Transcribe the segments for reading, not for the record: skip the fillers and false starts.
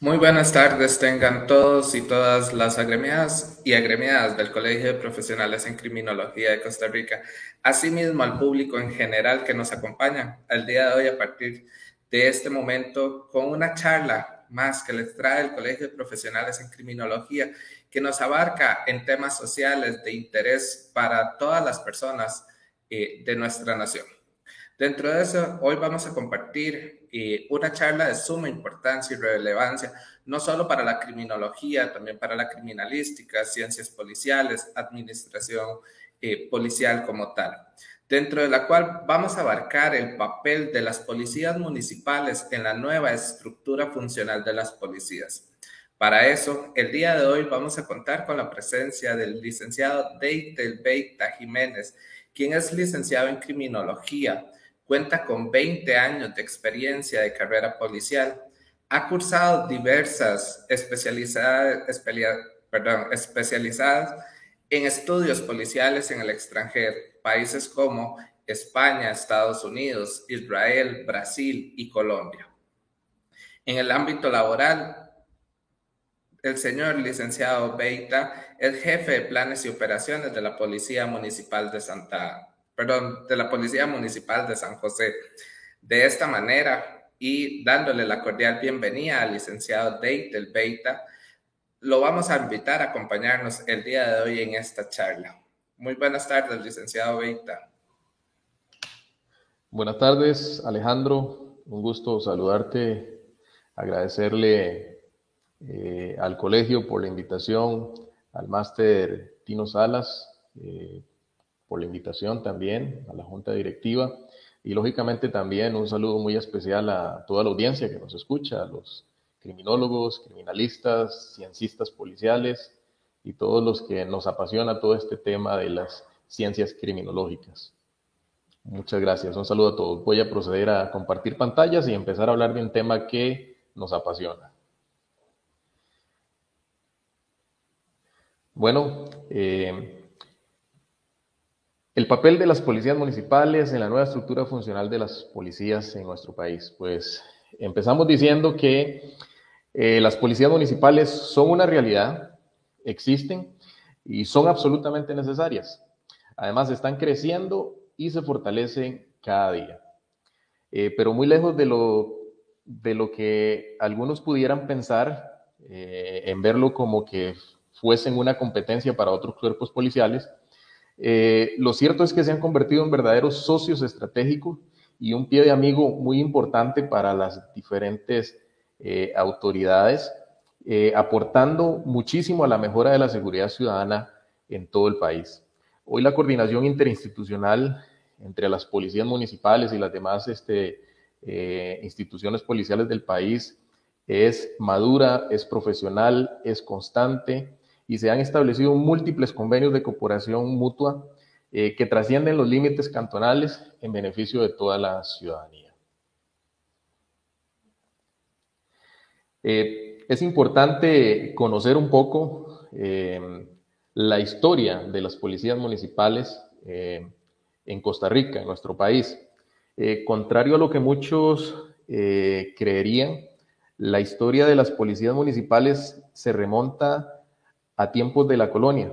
Muy buenas tardes, tengan todos y todas las agremiadas y agremiadas del Colegio de Profesionales en Criminología de Costa Rica, asimismo al público en general que nos acompaña al día de hoy a partir de este momento con una charla más que les trae el Colegio de Profesionales en Criminología, que nos abarca en temas sociales de interés para todas las personas de nuestra nación. Dentro de eso, hoy vamos a compartir una charla de suma importancia y relevancia, no solo para la criminología, también para la criminalística, ciencias policiales, administración policial como tal, dentro de la cual vamos a abarcar el papel de las policías municipales en la nueva estructura funcional de las policías. Para eso, el día de hoy vamos a contar con la presencia del licenciado Deitel Beita Jiménez, quien es licenciado en criminología. Cuenta con 20 años de experiencia de carrera policial. Ha cursado diversas especializadas en estudios policiales en el extranjero, países como España, Estados Unidos, Israel, Brasil y Colombia. En el ámbito laboral, el señor licenciado Beita es jefe de planes y operaciones de la Policía Municipal de la Policía Municipal de San José. De esta manera, y dándole la cordial bienvenida al licenciado Deitel Beita, lo vamos a invitar a acompañarnos el día de hoy en esta charla. Muy buenas tardes, licenciado Beita. Buenas tardes, Alejandro. Un gusto saludarte, agradecerle al colegio por la invitación, al máster Tino Salas por la invitación también, a la junta directiva y lógicamente también un saludo muy especial a toda la audiencia que nos escucha, a los criminólogos, criminalistas, ciencistas policiales y todos los que nos apasiona todo este tema de las ciencias criminológicas. Muchas gracias, un saludo a todos. Voy a proceder a compartir pantallas y empezar a hablar de un tema que nos apasiona. Bueno, el papel de las policías municipales en la nueva estructura funcional de las policías en nuestro país. Pues empezamos diciendo que las policías municipales son una realidad, existen y son absolutamente necesarias. Además, están creciendo y se fortalecen cada día. Pero muy lejos de lo que algunos pudieran pensar, en verlo como que fuesen una competencia para otros cuerpos policiales, lo cierto es que se han convertido en verdaderos socios estratégicos y un pie de amigo muy importante para las diferentes autoridades, aportando muchísimo a la mejora de la seguridad ciudadana en todo el país. Hoy la coordinación interinstitucional entre las policías municipales y las demás instituciones policiales del país es madura, es profesional, es constante y se han establecido múltiples convenios de cooperación mutua que trascienden los límites cantonales en beneficio de toda la ciudadanía. Es importante conocer un poco la historia de las policías municipales en Costa Rica, en nuestro país. Contrario a lo que muchos creerían, la historia de las policías municipales se remonta a tiempos de la colonia.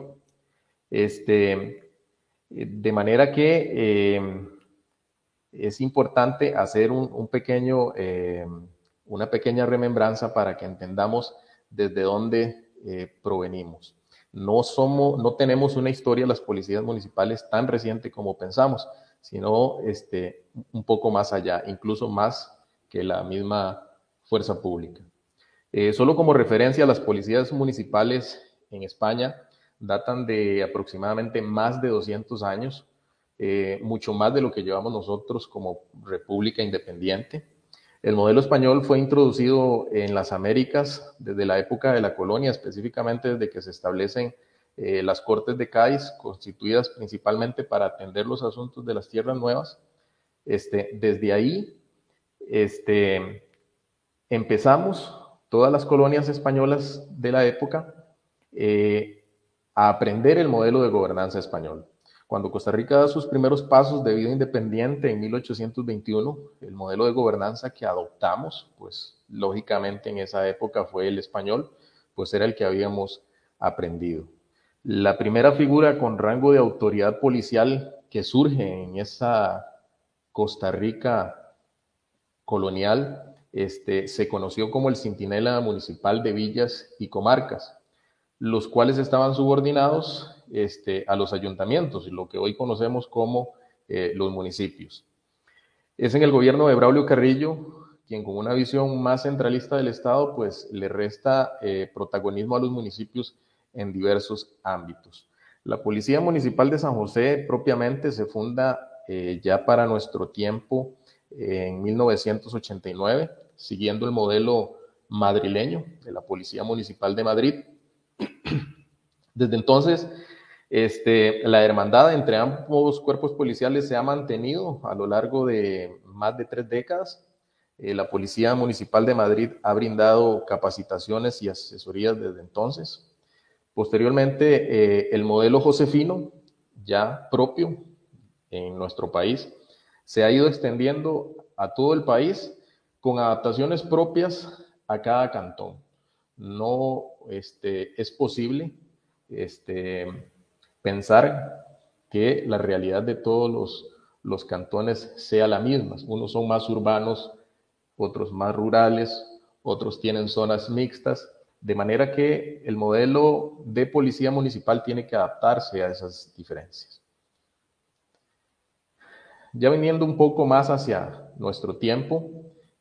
De manera que es importante hacer una pequeña remembranza para que entendamos desde dónde provenimos. No tenemos una historia de las policías municipales tan reciente como pensamos, sino un poco más allá, incluso más que la misma fuerza pública. Solo como referencia, las policías municipales en España datan de aproximadamente más de 200 años, mucho más de lo que llevamos nosotros como república independiente. El modelo español fue introducido en las Américas desde la época de la colonia, específicamente desde que se establecen las Cortes de Cádiz, constituidas principalmente para atender los asuntos de las tierras nuevas. Desde ahí empezamos, todas las colonias españolas de la época, a aprender el modelo de gobernanza español. Cuando Costa Rica da sus primeros pasos de vida independiente en 1821, el modelo de gobernanza que adoptamos, pues lógicamente en esa época fue el español, pues era el que habíamos aprendido. La primera figura con rango de autoridad policial que surge en esa Costa Rica colonial, se conoció como el Centinela Municipal de Villas y Comarcas, los cuales estaban subordinados a los ayuntamientos, lo que hoy conocemos como los municipios. Es en el gobierno de Braulio Carrillo quien, con una visión más centralista del Estado, pues le resta protagonismo a los municipios en diversos ámbitos. La Policía Municipal de San José propiamente se funda ya para nuestro tiempo en 1989, siguiendo el modelo madrileño de la Policía Municipal de Madrid. Desde entonces, la hermandad entre ambos cuerpos policiales se ha mantenido a lo largo de más de 3 décadas. La Policía Municipal de Madrid ha brindado capacitaciones y asesorías desde entonces. Posteriormente, el modelo josefino, ya propio en nuestro país, se ha ido extendiendo a todo el país con adaptaciones propias a cada cantón. No es posible pensar que la realidad de todos los cantones sea la misma. Unos son más urbanos, otros más rurales, otros tienen zonas mixtas, de manera que el modelo de policía municipal tiene que adaptarse a esas diferencias. Ya viniendo un poco más hacia nuestro tiempo,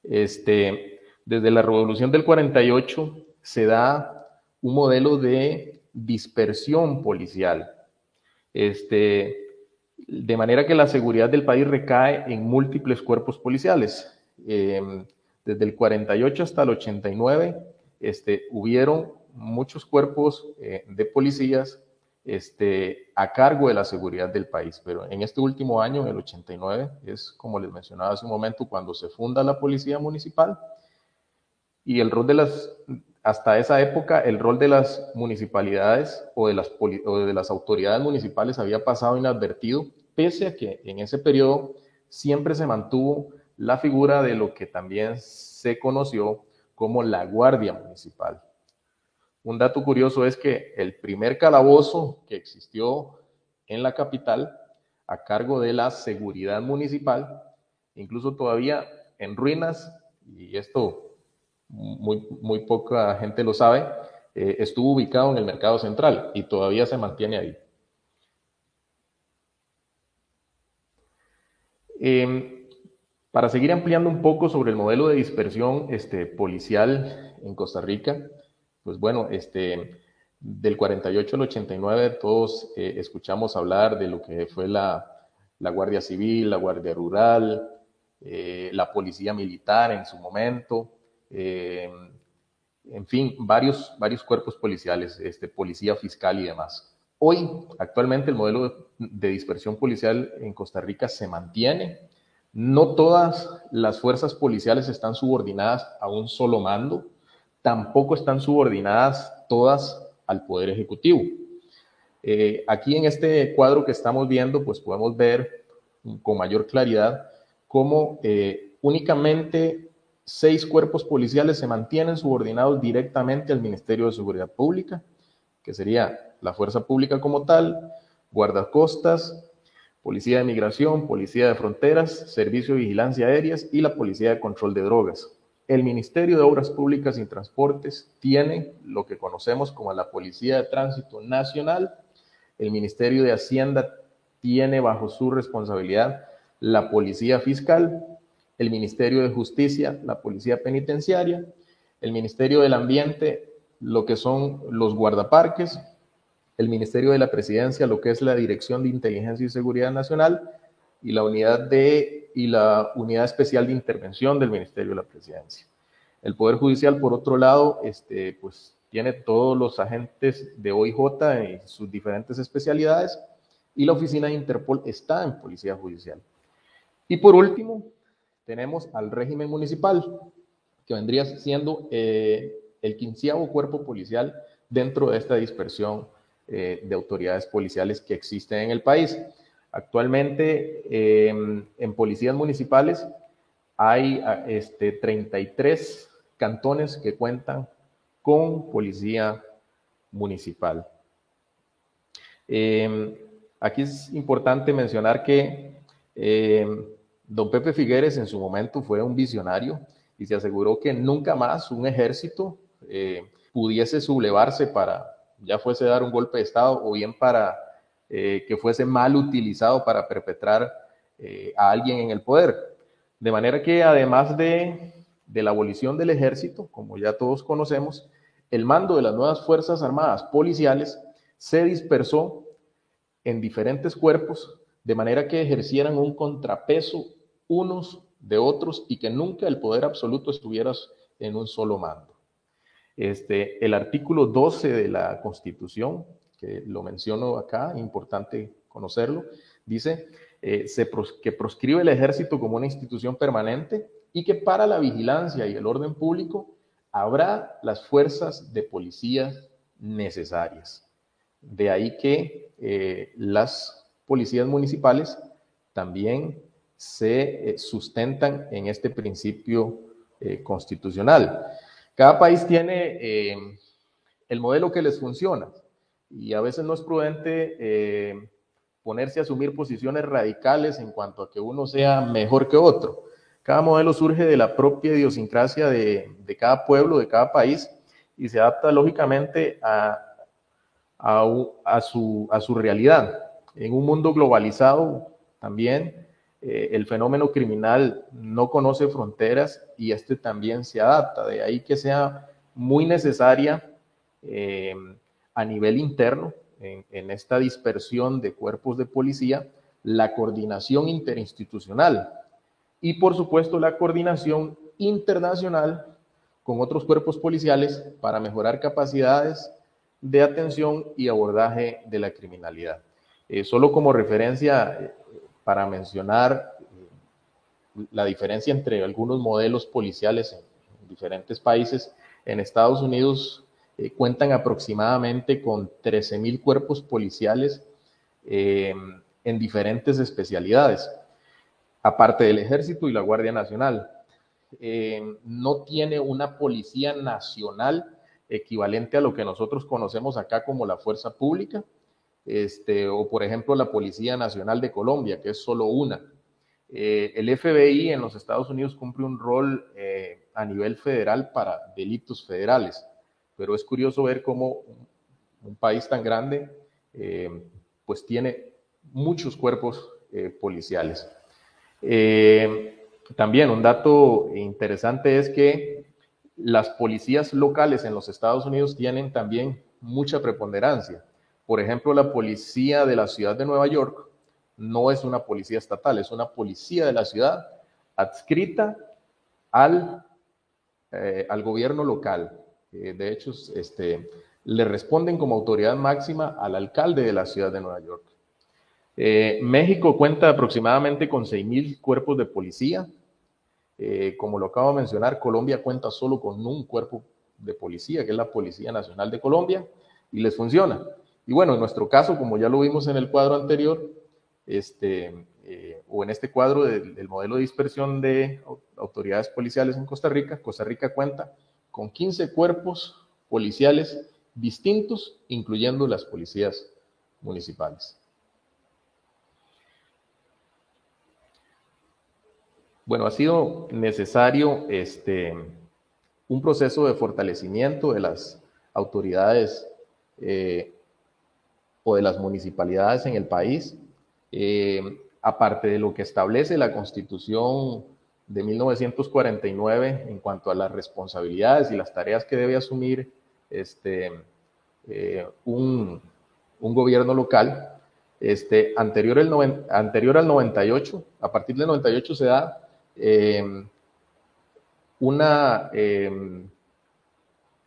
desde la Revolución del 48 se da un modelo de dispersión policial, de manera que la seguridad del país recae en múltiples cuerpos policiales. Desde el 48 hasta el 89, hubieron muchos cuerpos de policías a cargo de la seguridad del país, pero en este último año, en el 89, es como les mencionaba hace un momento, cuando se funda la Policía Municipal, y el rol de hasta esa época, el rol de las municipalidades o de las autoridades municipales había pasado inadvertido, pese a que en ese periodo siempre se mantuvo la figura de lo que también se conoció como la Guardia Municipal. Un dato curioso es que el primer calabozo que existió en la capital a cargo de la seguridad municipal, incluso todavía en ruinas, y esto muy poca gente lo sabe, estuvo ubicado en el Mercado Central y todavía se mantiene ahí. Para seguir ampliando un poco sobre el modelo de dispersión policial en Costa Rica, pues bueno, del 48 al 89 todos escuchamos hablar de lo que fue la Guardia Civil, la Guardia Rural, la Policía Militar en su momento, en fin, varios cuerpos policiales, Policía Fiscal y demás. Hoy, actualmente, el modelo de dispersión policial en Costa Rica se mantiene. No todas las fuerzas policiales están subordinadas a un solo mando, tampoco están subordinadas todas al Poder Ejecutivo. Aquí en este cuadro que estamos viendo, pues podemos ver con mayor claridad cómo únicamente 6 cuerpos policiales se mantienen subordinados directamente al Ministerio de Seguridad Pública, que sería la Fuerza Pública como tal, Guardacostas, Policía de Migración, Policía de Fronteras, Servicio de Vigilancia Aéreas y la Policía de Control de Drogas. El Ministerio de Obras Públicas y Transportes tiene lo que conocemos como la Policía de Tránsito Nacional. El Ministerio de Hacienda tiene bajo su responsabilidad la Policía Fiscal, el Ministerio de Justicia, la Policía Penitenciaria, el Ministerio del Ambiente, lo que son los guardaparques, el Ministerio de la Presidencia, lo que es la Dirección de Inteligencia y Seguridad Nacional, y la Unidad Especial de Intervención del Ministerio de la Presidencia. El Poder Judicial, por otro lado, pues tiene todos los agentes de OIJ y sus diferentes especialidades, y la oficina de Interpol está en Policía Judicial. Y por último, tenemos al régimen municipal, que vendría siendo el 15º cuerpo policial dentro de esta dispersión de autoridades policiales que existen en el país. Actualmente en policías municipales hay 33 cantones que cuentan con policía municipal. Aquí es importante mencionar que don Pepe Figueres en su momento fue un visionario y se aseguró que nunca más un ejército pudiese sublevarse para, ya fuese dar un golpe de Estado o bien para que fuese mal utilizado para perpetrar a alguien en el poder. De manera que además de la abolición del ejército, como ya todos conocemos, el mando de las nuevas Fuerzas Armadas policiales se dispersó en diferentes cuerpos, de manera que ejercieran un contrapeso unos de otros y que nunca el poder absoluto estuviera en un solo mando. El artículo 12 de la Constitución, que lo menciono acá, importante conocerlo, dice que proscribe el ejército como una institución permanente y que para la vigilancia y el orden público habrá las fuerzas de policía necesarias. De ahí que las policías municipales también se sustentan en este principio constitucional. Cada país tiene el modelo que les funciona y a veces no es prudente ponerse a asumir posiciones radicales en cuanto a que uno sea mejor que otro. Cada modelo surge de la propia idiosincrasia de cada pueblo, de cada país, y se adapta lógicamente a su realidad. En un mundo globalizado también el fenómeno criminal no conoce fronteras y también se adapta. De ahí que sea muy necesaria a nivel interno, en esta dispersión de cuerpos de policía, la coordinación interinstitucional y por supuesto la coordinación internacional con otros cuerpos policiales para mejorar capacidades de atención y abordaje de la criminalidad. Solo como referencia para mencionar la diferencia entre algunos modelos policiales en diferentes países, en Estados Unidos cuentan aproximadamente con 13,000 cuerpos policiales en diferentes especialidades, aparte del Ejército y la Guardia Nacional. No tiene una policía nacional equivalente a lo que nosotros conocemos acá como la fuerza pública, o por ejemplo la Policía Nacional de Colombia, que es solo una. El FBI en los Estados Unidos cumple un rol a nivel federal para delitos federales, pero es curioso ver cómo un país tan grande pues tiene muchos cuerpos policiales. También un dato interesante es que las policías locales en los Estados Unidos tienen también mucha preponderancia. Por ejemplo, la policía de la ciudad de Nueva York no es una policía estatal, es una policía de la ciudad adscrita al gobierno local. De hecho, le responden como autoridad máxima al alcalde de la ciudad de Nueva York. México cuenta aproximadamente con 6,000 cuerpos de policía. Como lo acabo de mencionar, Colombia cuenta solo con un cuerpo de policía, que es la Policía Nacional de Colombia, y les funciona. Y bueno, en nuestro caso, como ya lo vimos en el cuadro anterior, o en este cuadro del modelo de dispersión de autoridades policiales en Costa Rica cuenta con 15 cuerpos policiales distintos, incluyendo las policías municipales. Bueno, ha sido necesario un proceso de fortalecimiento de las autoridades o de las municipalidades en el país, aparte de lo que establece la Constitución de 1949 en cuanto a las responsabilidades y las tareas que debe asumir un gobierno local. Anterior al 98, a partir del 98 se da una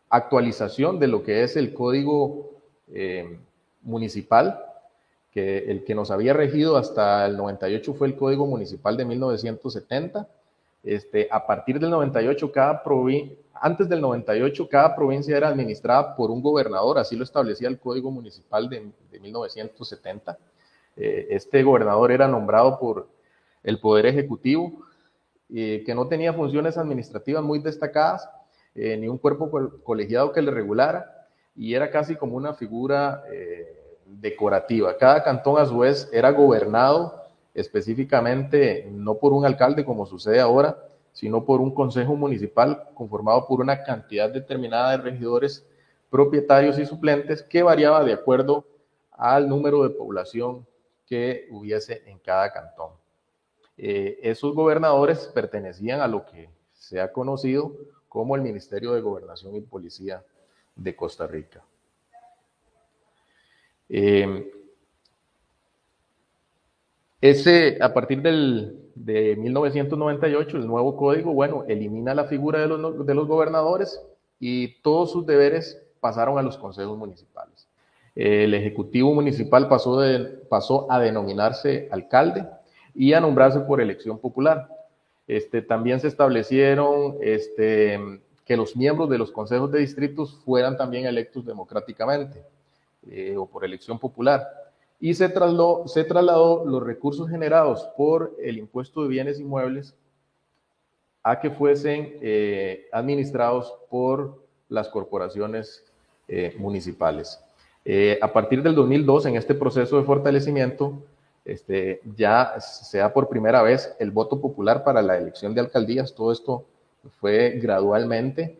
actualización de lo que es el código municipal, que el que nos había regido hasta el 98 fue el Código Municipal de 1970. A partir del 98, antes del 98, cada provincia era administrada por un gobernador, así lo establecía el Código Municipal de 1970. Este gobernador era nombrado por el Poder Ejecutivo, que no tenía funciones administrativas muy destacadas, ni un cuerpo colegiado que le regulara, y era casi como una figura decorativa. Cada cantón a su vez era gobernado específicamente no por un alcalde como sucede ahora, sino por un consejo municipal conformado por una cantidad determinada de regidores, propietarios y suplentes que variaba de acuerdo al número de población que hubiese en cada cantón. Esos gobernadores pertenecían a lo que se ha conocido como el Ministerio de Gobernación y Policía de Costa Rica. A partir de 1998, el nuevo código, bueno, elimina la figura de los gobernadores y todos sus deberes pasaron a los consejos municipales. El Ejecutivo Municipal pasó a denominarse alcalde y a nombrarse por elección popular. También se establecieron que los miembros de los consejos de distritos fueran también electos democráticamente o por elección popular. Y se trasladó los recursos generados por el impuesto de bienes inmuebles a que fuesen administrados por las corporaciones municipales. A partir del 2002, en este proceso de fortalecimiento, ya se da por primera vez el voto popular para la elección de alcaldías. Todo esto fue gradualmente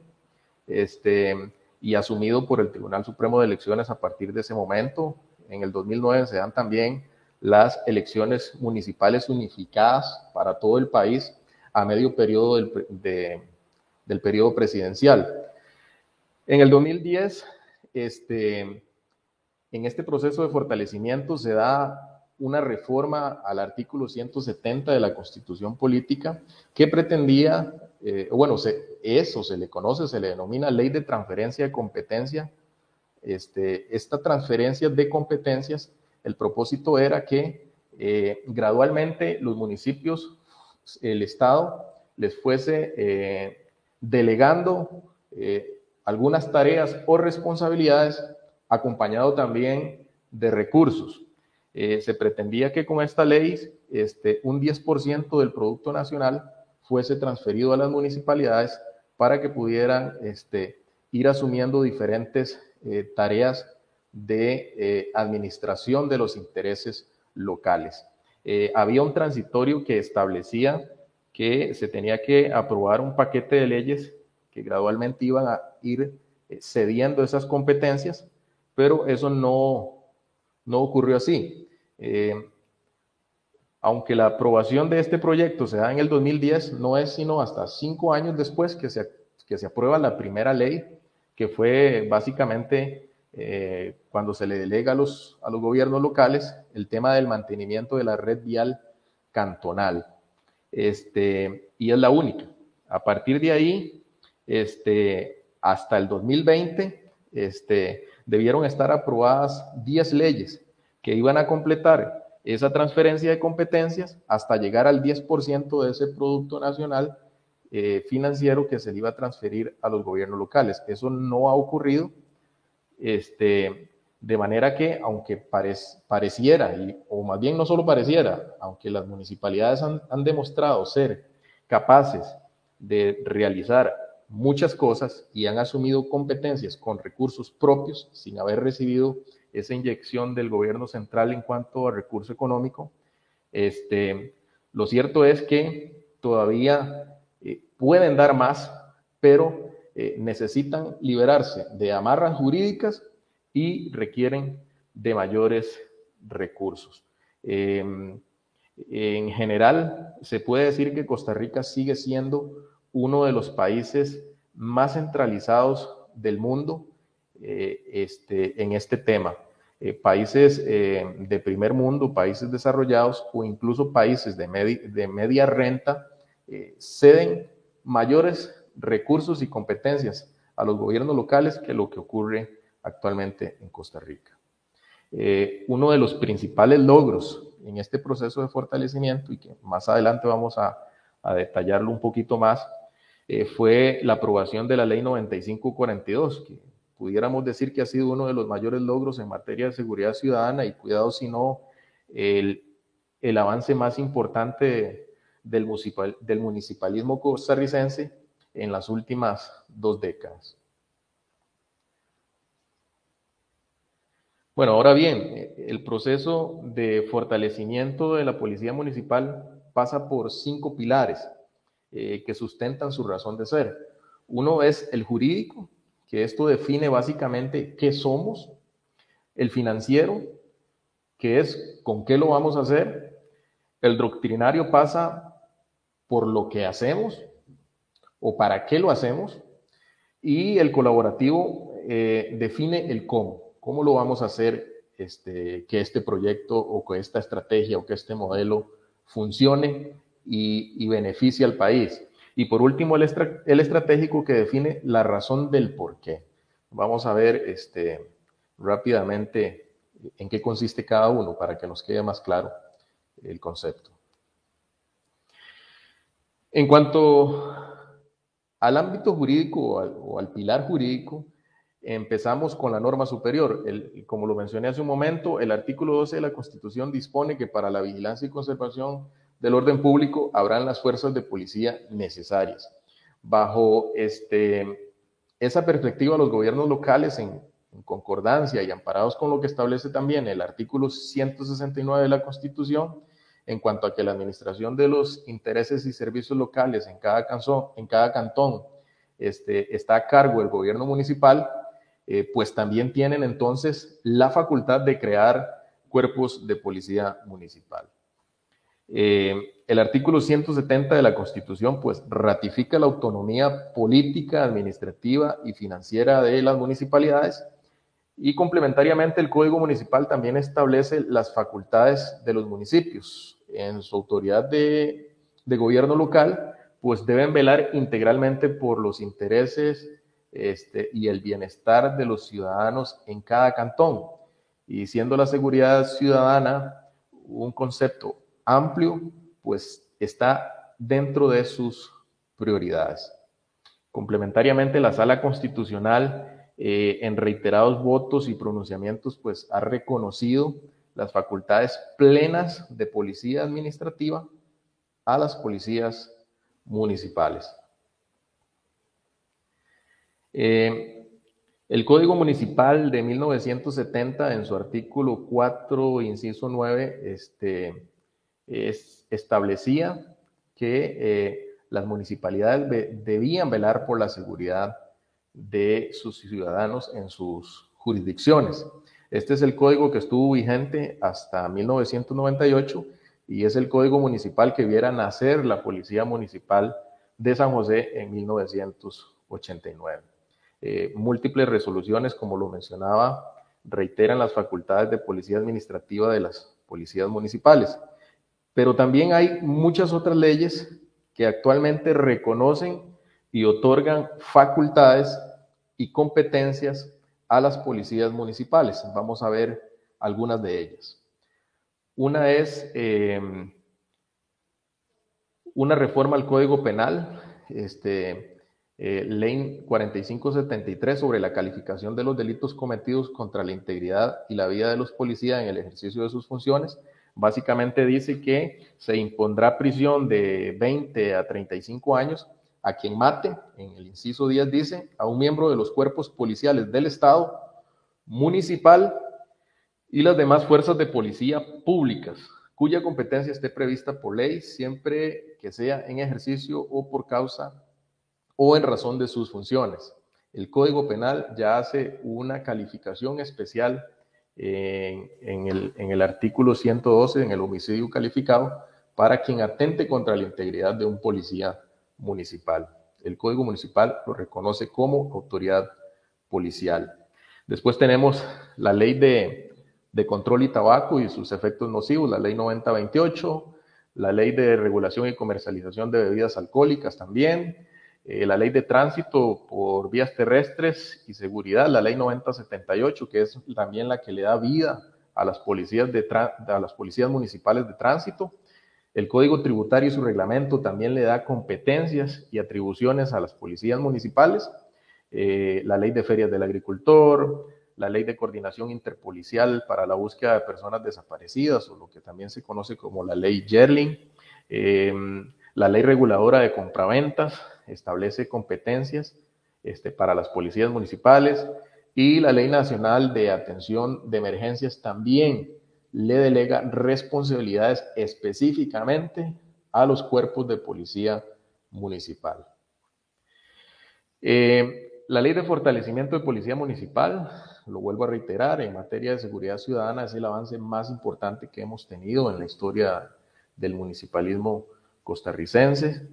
y asumido por el Tribunal Supremo de Elecciones a partir de ese momento. En el 2009 se dan también las elecciones municipales unificadas para todo el país a medio periodo del periodo presidencial. En el 2010, en este proceso de fortalecimiento se da una reforma al artículo 170 de la Constitución Política que pretendía, se le conoce, se le denomina Ley de Transferencia de Competencia. Esta transferencia de competencias, el propósito era que gradualmente los municipios, el Estado, les fuese delegando algunas tareas o responsabilidades, acompañado también de recursos. Se pretendía que con esta ley un 10% del Producto Nacional fuese transferido a las municipalidades para que pudieran ir asumiendo diferentes tareas de administración de los intereses locales. Había un transitorio que establecía que se tenía que aprobar un paquete de leyes que gradualmente iban a ir cediendo esas competencias, pero eso no ocurrió así. Aunque la aprobación de este proyecto se da en el 2010, no es sino hasta 5 años después que se aprueba la primera ley, que fue básicamente cuando se le delega a los gobiernos locales el tema del mantenimiento de la red vial cantonal. Y es la única. A partir de ahí, hasta el 2020, debieron estar aprobadas 10 leyes que iban a completar esa transferencia de competencias hasta llegar al 10% de ese Producto Nacional financiero que se le iba a transferir a los gobiernos locales. Eso no ha ocurrido, de manera que, aunque pareciera, o más bien no solo pareciera, aunque las municipalidades han demostrado ser capaces de realizar muchas cosas y han asumido competencias con recursos propios sin haber recibido esa inyección del gobierno central en cuanto a recurso económico, lo cierto es que todavía pueden dar más, pero necesitan liberarse de amarras jurídicas y requieren de mayores recursos. En general, se puede decir que Costa Rica sigue siendo uno de los países más centralizados del mundo en este tema. Países de primer mundo, países desarrollados o incluso países de media renta ceden mayores recursos y competencias a los gobiernos locales que lo que ocurre actualmente en Costa Rica. Uno de los principales logros en este proceso de fortalecimiento, y que más adelante vamos a detallarlo un poquito más, fue la aprobación de la Ley 9542, que pudiéramos decir que ha sido uno de los mayores logros en materia de seguridad ciudadana, y cuidado si no el, el avance más importante del municipalismo costarricense en las últimas 2 décadas. Bueno, ahora bien, el proceso de fortalecimiento de la policía municipal pasa por 5 pilares que sustentan su razón de ser. Uno es el jurídico, que esto define básicamente qué somos. El financiero, que es con qué lo vamos a hacer. El doctrinario pasa por lo que hacemos o para qué lo hacemos. Y el colaborativo define el cómo lo vamos a hacer que este proyecto o que esta estrategia o que este modelo funcione y beneficie al país. Y por último, el estratégico, que define la razón del por qué. Vamos a ver rápidamente en qué consiste cada uno para que nos quede más claro el concepto. En cuanto al ámbito jurídico o al pilar jurídico, empezamos con la norma superior. Como lo mencioné hace un momento, el artículo 12 de la Constitución dispone que para la vigilancia y conservación del orden público habrán las fuerzas de policía necesarias. Bajo esa perspectiva, los gobiernos locales, en concordancia y amparados con lo que establece también el artículo 169 de la Constitución, en cuanto a que la administración de los intereses y servicios locales en cada cantón está a cargo del gobierno municipal, pues también tienen entonces la facultad de crear cuerpos de policía municipal. El artículo 170 de la Constitución pues ratifica la autonomía política, administrativa y financiera de las municipalidades, y complementariamente el Código Municipal también establece las facultades de los municipios. En su autoridad de gobierno local, pues deben velar integralmente por los intereses y el bienestar de los ciudadanos en cada cantón, y siendo la seguridad ciudadana un concepto amplio, pues está dentro de sus prioridades. Complementariamente, la Sala Constitucional, en reiterados votos y pronunciamientos, pues ha reconocido las facultades plenas de policía administrativa a las policías municipales. El Código Municipal de 1970, en su artículo 4, inciso 9, establecía que las municipalidades debían velar por la seguridad de sus ciudadanos en sus jurisdicciones. Este es el código que estuvo vigente hasta 1998 y es el código municipal que viera nacer la Policía Municipal de San José en 1989. Múltiples resoluciones, como lo mencionaba, reiteran las facultades de policía administrativa de las policías municipales, pero también hay muchas otras leyes que actualmente reconocen y otorgan facultades y competencias a las policías municipales. Vamos a ver algunas de ellas. Una es una reforma al Código Penal, Ley 4573, sobre la calificación de los delitos cometidos contra la integridad y la vida de los policías en el ejercicio de sus funciones. Básicamente dice que se impondrá prisión de 20 a 35 años a quien mate, en el inciso 10 dice, a un miembro de los cuerpos policiales del Estado, municipal y las demás fuerzas de policía públicas, cuya competencia esté prevista por ley, siempre que sea en ejercicio o por causa o en razón de sus funciones. El Código Penal ya hace una calificación especial en el artículo 112, en el homicidio calificado, para quien atente contra la integridad de un policía municipal. El Código Municipal lo reconoce como autoridad policial. Después tenemos la Ley de Control y Tabaco y sus efectos nocivos, la Ley 9028, la Ley de Regulación y Comercialización de Bebidas Alcohólicas también, la Ley de Tránsito por Vías Terrestres y Seguridad, la Ley 9078, que es también la que le da vida a las policías municipales de tránsito. El Código Tributario y su reglamento también le da competencias y atribuciones a las policías municipales. La Ley de Ferias del Agricultor, la Ley de Coordinación Interpolicial para la Búsqueda de Personas Desaparecidas, o lo que también se conoce como la Ley Yerling. La Ley Reguladora de Compraventas establece competencias para las policías municipales, y la Ley Nacional de Atención de Emergencias también le delega responsabilidades específicamente a los cuerpos de policía municipal. La Ley de Fortalecimiento de Policía Municipal, lo vuelvo a reiterar, en materia de seguridad ciudadana es el avance más importante que hemos tenido en la historia del municipalismo costarricense.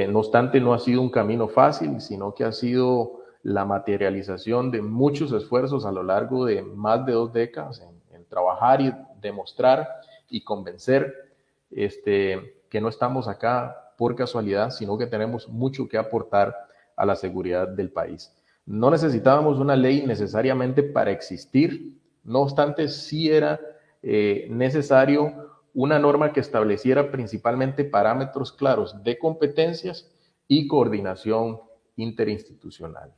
No obstante, no ha sido un camino fácil, sino que ha sido la materialización de muchos esfuerzos a lo largo de más de 2 décadas en trabajar y demostrar y convencer que no estamos acá por casualidad, sino que tenemos mucho que aportar a la seguridad del país. No necesitábamos una ley necesariamente para existir, no obstante, sí era necesario una norma que estableciera principalmente parámetros claros de competencias y coordinación interinstitucional.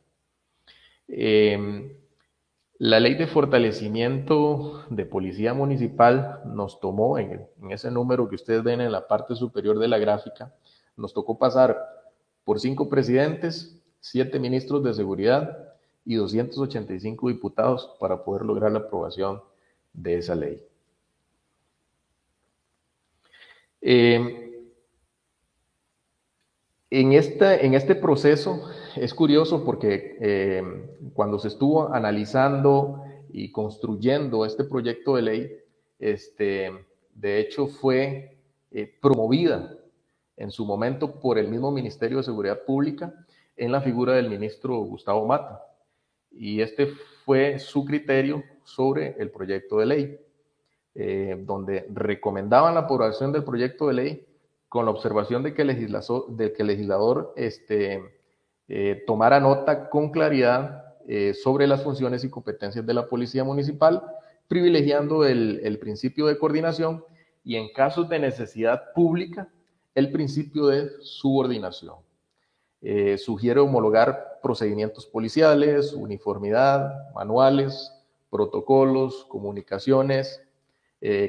La Ley de Fortalecimiento de Policía Municipal nos tomó, en ese número que ustedes ven en la parte superior de la gráfica, nos tocó pasar por 5 presidentes, 7 ministros de seguridad y 285 diputados para poder lograr la aprobación de esa ley. En este proceso es curioso porque cuando se estuvo analizando y construyendo este proyecto de ley, de hecho fue promovida en su momento por el mismo Ministerio de Seguridad Pública en la figura del ministro Gustavo Mata. Y fue su criterio sobre el proyecto de ley, donde recomendaban la aprobación del proyecto de ley con la observación de que el legislador tomara nota con claridad sobre las funciones y competencias de la policía municipal, privilegiando el principio de coordinación y, en casos de necesidad pública, el principio de subordinación. Sugiere homologar procedimientos policiales, uniformidad, manuales, protocolos, comunicaciones,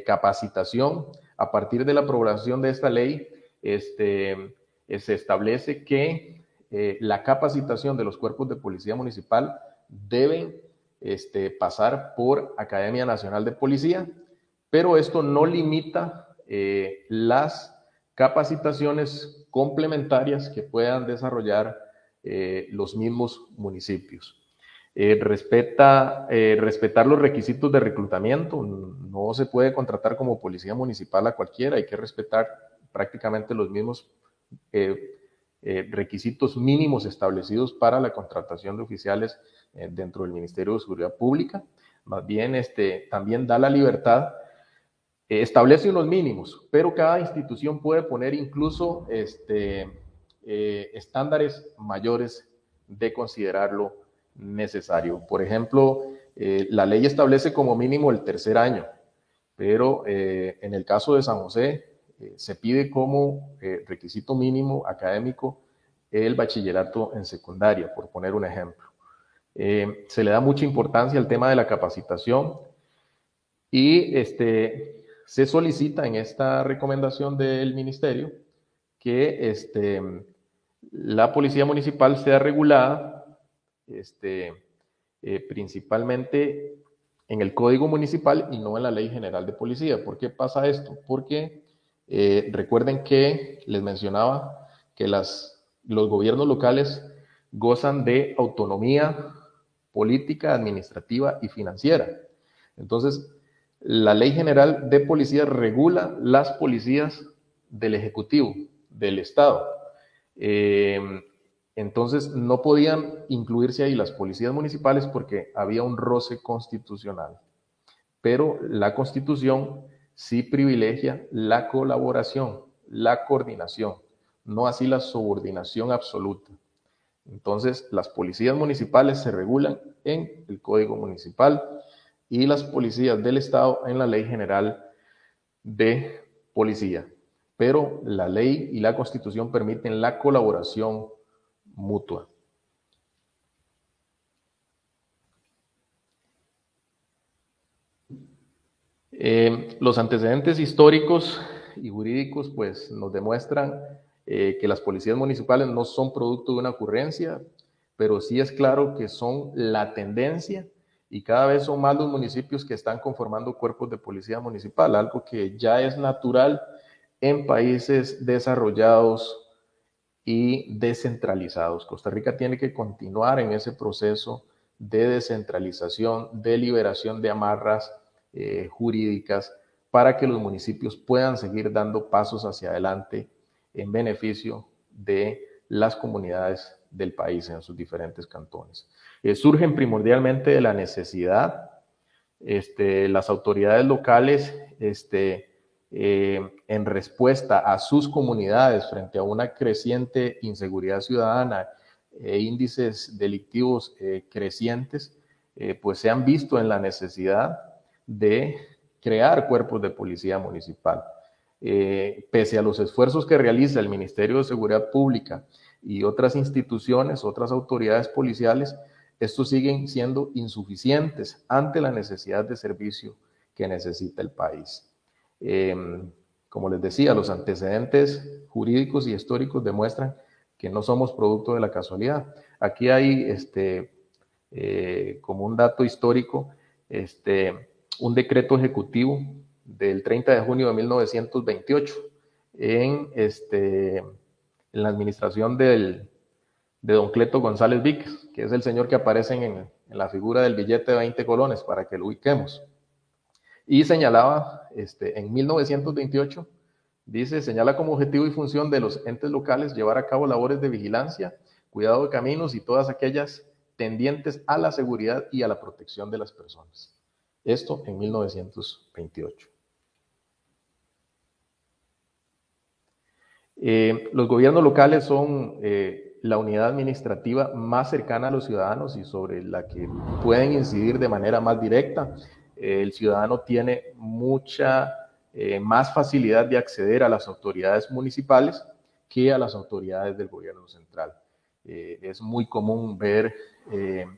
capacitación. A partir de la aprobación de esta ley, se establece que la capacitación de los cuerpos de policía municipal deben pasar por Academia Nacional de Policía, pero esto no limita las capacitaciones complementarias que puedan desarrollar los mismos municipios. Respetar los requisitos de reclutamiento. No se puede contratar como policía municipal a cualquiera, hay que respetar prácticamente los mismos requisitos mínimos establecidos para la contratación de oficiales dentro del Ministerio de Seguridad Pública. Más bien, también da la libertad, establece unos mínimos, pero cada institución puede poner incluso estándares mayores de considerarlo necesario. Por ejemplo, la ley establece como mínimo el 3er año, pero en el caso de San José se pide como requisito mínimo académico el bachillerato en secundaria, por poner un ejemplo. Se le da mucha importancia al tema de la capacitación y se solicita en esta recomendación del ministerio que la policía municipal sea regulada principalmente en el Código Municipal y no en la Ley General de Policía. ¿Por qué pasa esto? Porque recuerden que les mencionaba que los gobiernos locales gozan de autonomía política, administrativa y financiera. Entonces, la Ley General de Policía regula las policías del Ejecutivo, del Estado. Entonces, no podían incluirse ahí las policías municipales porque había un roce constitucional. Pero la Constitución sí privilegia la colaboración, la coordinación, no así la subordinación absoluta. Entonces, las policías municipales se regulan en el Código Municipal y las policías del Estado en la Ley General de Policía. Pero la ley y la Constitución permiten la colaboración mutua. Los antecedentes históricos y jurídicos pues, nos demuestran que las policías municipales no son producto de una ocurrencia, pero sí es claro que son la tendencia y cada vez son más los municipios que están conformando cuerpos de policía municipal, algo que ya es natural en países desarrollados y descentralizados. Costa Rica tiene que continuar en ese proceso de descentralización, de liberación de amarras jurídicas para que los municipios puedan seguir dando pasos hacia adelante en beneficio de las comunidades del país en sus diferentes cantones. Surgen primordialmente de la necesidad, las autoridades locales, en respuesta a sus comunidades frente a una creciente inseguridad ciudadana e índices delictivos crecientes, pues se han visto en la necesidad de crear cuerpos de policía municipal. Pese a los esfuerzos que realiza el Ministerio de Seguridad Pública y otras instituciones, otras autoridades policiales, estos siguen siendo insuficientes ante la necesidad de servicio que necesita el país. Como les decía, los antecedentes jurídicos y históricos demuestran que no somos producto de la casualidad. Aquí hay, como un dato histórico, un decreto ejecutivo del 30 de junio de 1928 en la administración de don Cleto González Víquez, que es el señor que aparece en la figura del billete de 20 colones, para que lo ubiquemos. Y señalaba, en 1928, señala como objetivo y función de los entes locales llevar a cabo labores de vigilancia, cuidado de caminos y todas aquellas tendientes a la seguridad y a la protección de las personas. Esto en 1928. Los gobiernos locales son la unidad administrativa más cercana a los ciudadanos y sobre la que pueden incidir de manera más directa. El ciudadano tiene mucha más facilidad de acceder a las autoridades municipales que a las autoridades del gobierno central. Es muy común ver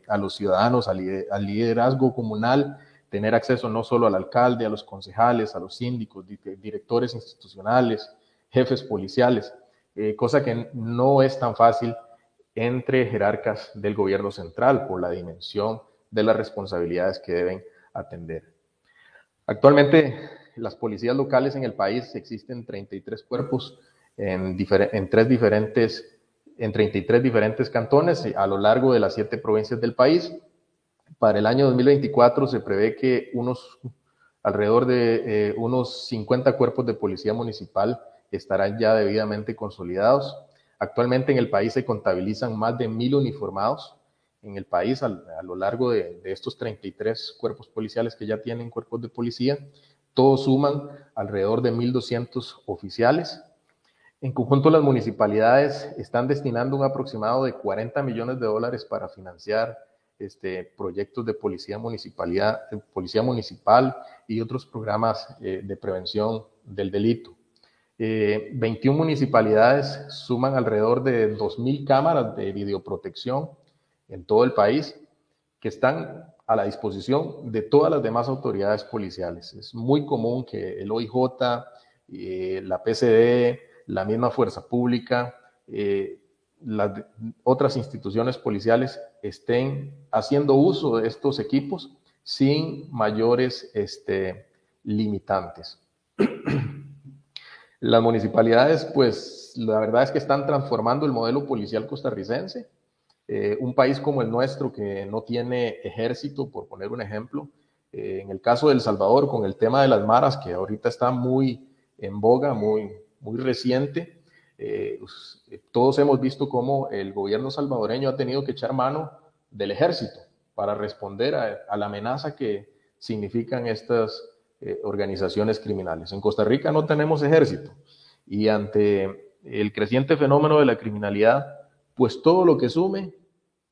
a los ciudadanos, al liderazgo comunal, tener acceso no solo al alcalde, a los concejales, a los síndicos, directores institucionales, jefes policiales, cosa que no es tan fácil entre jerarcas del gobierno central por la dimensión de las responsabilidades que deben atender. Actualmente, las policías locales en el país existen 33 cuerpos en 33 diferentes cantones a lo largo de las 7 provincias del país. Para el año 2024 se prevé que alrededor de unos 50 cuerpos de policía municipal estarán ya debidamente consolidados. Actualmente en el país se contabilizan más de 1,000 uniformados en el país a lo largo de estos 33 cuerpos policiales que ya tienen cuerpos de policía. Todos suman alrededor de 1,200 oficiales. En conjunto, las municipalidades están destinando un aproximado de $40 millones para financiar proyectos de policía municipal y otros programas de prevención del delito. 21 municipalidades suman alrededor de 2,000 cámaras de videoprotección en todo el país que están a la disposición de todas las demás autoridades policiales. Es muy común que el OIJ, la PCD, la misma Fuerza Pública, las otras instituciones policiales estén haciendo uso de estos equipos sin mayores limitantes. Las municipalidades, pues la verdad es que están transformando el modelo policial costarricense. Un país como el nuestro que no tiene ejército, por poner un ejemplo, en el caso de El Salvador, con el tema de las maras, que ahorita está muy en boga, muy reciente, todos hemos visto cómo el gobierno salvadoreño ha tenido que echar mano del ejército para responder a la amenaza que significan estas organizaciones criminales. En Costa Rica no tenemos ejército y ante el creciente fenómeno de la criminalidad, pues todo lo que sume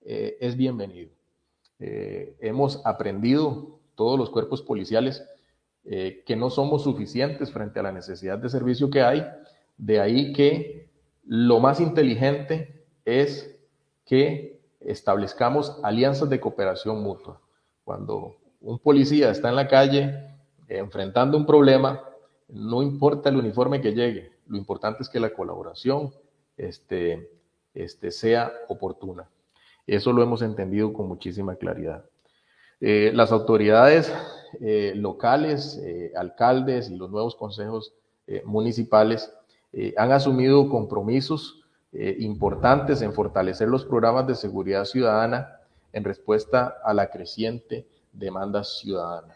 es bienvenido. Hemos aprendido todos los cuerpos policiales que no somos suficientes frente a la necesidad de servicio que hay. De ahí que lo más inteligente es que establezcamos alianzas de cooperación mutua. Cuando un policía está en la calle enfrentando un problema, no importa el uniforme que llegue, lo importante es que la colaboración sea oportuna. Eso lo hemos entendido con muchísima claridad. Las autoridades locales, alcaldes y los nuevos consejos municipales han asumido compromisos importantes en fortalecer los programas de seguridad ciudadana en respuesta a la creciente demanda ciudadana.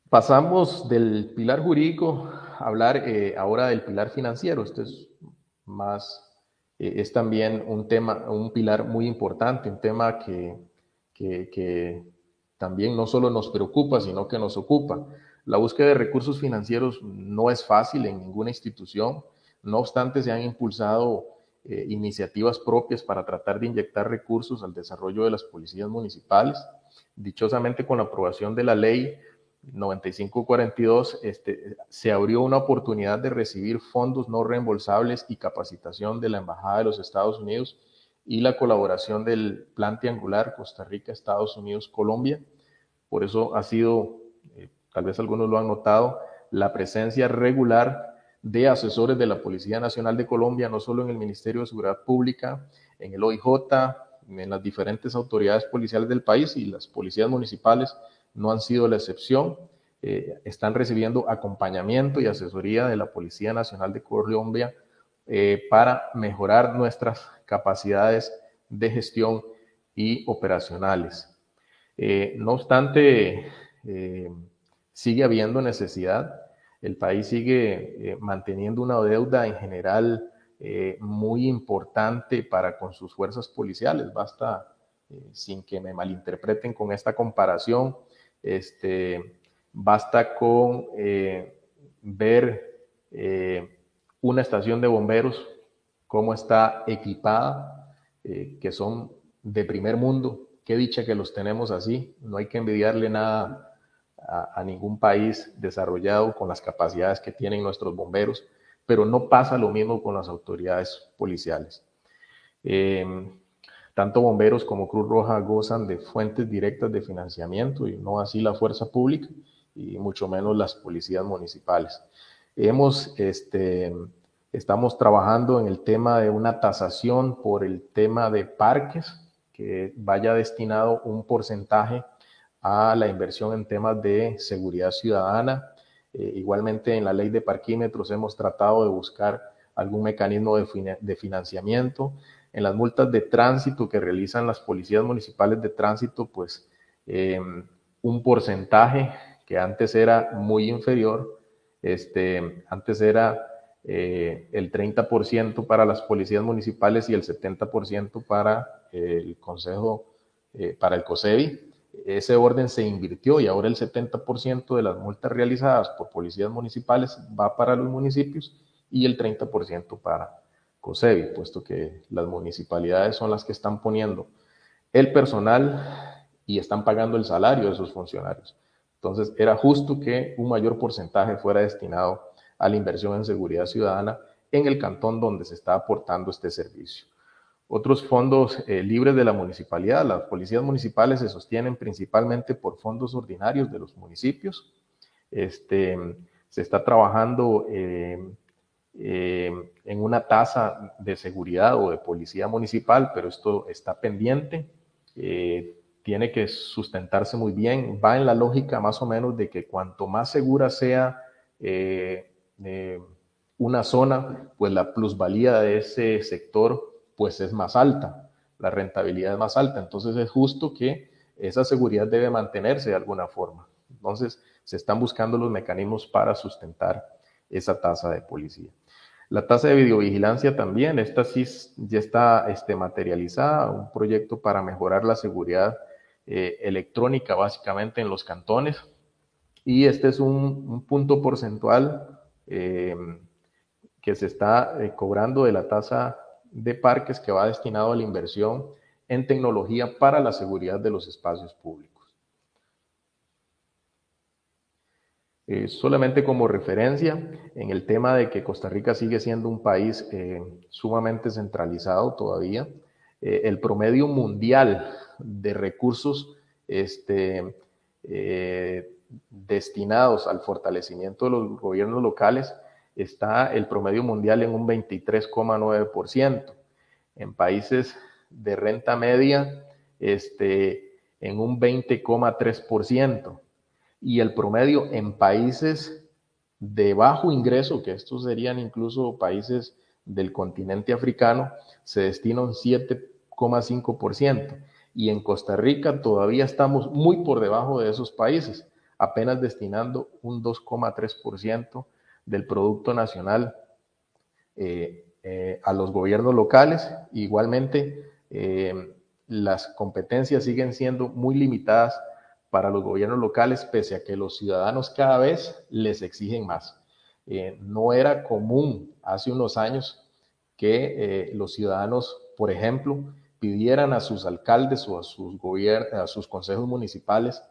Pasamos del pilar jurídico a hablar ahora del pilar financiero. Esto es es también un tema, un pilar muy importante, un tema que también no solo nos preocupa, sino que nos ocupa. La búsqueda de recursos financieros no es fácil en ninguna institución, no obstante se han impulsado iniciativas propias para tratar de inyectar recursos al desarrollo de las policías municipales. Dichosamente, con la aprobación de la ley 9542, se abrió una oportunidad de recibir fondos no reembolsables y capacitación de la Embajada de los Estados Unidos y la colaboración del Plan Triangular Costa Rica, Estados Unidos, Colombia. Por eso ha sido, tal vez algunos lo han notado, la presencia regular de asesores de la Policía Nacional de Colombia, no solo en el Ministerio de Seguridad Pública, en el OIJ, en las diferentes autoridades policiales del país, y las policías municipales no han sido la excepción. Están recibiendo acompañamiento y asesoría de la Policía Nacional de Colombia para mejorar nuestras capacidades de gestión y operacionales. No obstante, sigue habiendo necesidad. El país sigue manteniendo una deuda en general muy importante para con sus fuerzas policiales. Basta, sin que me malinterpreten con esta comparación, basta con ver una estación de bomberos, cómo está equipada, que son de primer mundo. Qué dicha que los tenemos así. No hay que envidiarle nada a ningún país desarrollado con las capacidades que tienen nuestros bomberos, pero no pasa lo mismo con las autoridades policiales. Tanto bomberos como Cruz Roja gozan de fuentes directas de financiamiento y no así la fuerza pública y mucho menos las policías municipales. Estamos trabajando en el tema de una tasación por el tema de parques, que vaya destinado un porcentaje a la inversión en temas de seguridad ciudadana. Igualmente en la ley de parquímetros hemos tratado de buscar algún mecanismo de financiamiento. En las multas de tránsito que realizan las policías municipales de tránsito, pues un porcentaje que antes era muy inferior, antes era el 30% para las policías municipales y el 70% para el Consejo, para el COSEBI. Ese orden se invirtió y ahora el 70% de las multas realizadas por policías municipales va para los municipios y el 30% para COSEBI, puesto que las municipalidades son las que están poniendo el personal y están pagando el salario de esos funcionarios. Entonces, era justo que un mayor porcentaje fuera destinado a la inversión en seguridad ciudadana en el cantón donde se está aportando este servicio. Otros fondos libres de la municipalidad. Las policías municipales se sostienen principalmente por fondos ordinarios de los municipios. Se está trabajando en una tasa de seguridad o de policía municipal, pero esto está pendiente. Tiene que sustentarse muy bien. Va en la lógica más o menos de que cuanto más segura sea una zona, pues la plusvalía de ese sector pues es más alta, la rentabilidad es más alta. Entonces es justo que esa seguridad debe mantenerse de alguna forma. Entonces se están buscando los mecanismos para sustentar esa tasa de policía. La tasa de videovigilancia también, esta sí ya está materializada, un proyecto para mejorar la seguridad electrónica básicamente en los cantones, y este es un punto porcentual que se está cobrando de la tasa de parques que va destinado a la inversión en tecnología para la seguridad de los espacios públicos. Solamente como referencia, en el tema de que Costa Rica sigue siendo un país sumamente centralizado todavía, el promedio mundial de recursos destinados al fortalecimiento de los gobiernos locales, está el promedio mundial en un 23,9%. En países de renta media, en un 20,3%. Y el promedio en países de bajo ingreso, que estos serían incluso países del continente africano, se destina un 7,5%. Y en Costa Rica todavía estamos muy por debajo de esos países, apenas destinando un 2,3% del Producto Nacional a los gobiernos locales. Igualmente, las competencias siguen siendo muy limitadas para los gobiernos locales, pese a que los ciudadanos cada vez les exigen más. No era común hace unos años que los ciudadanos, por ejemplo, pidieran a sus alcaldes o a sus consejos municipales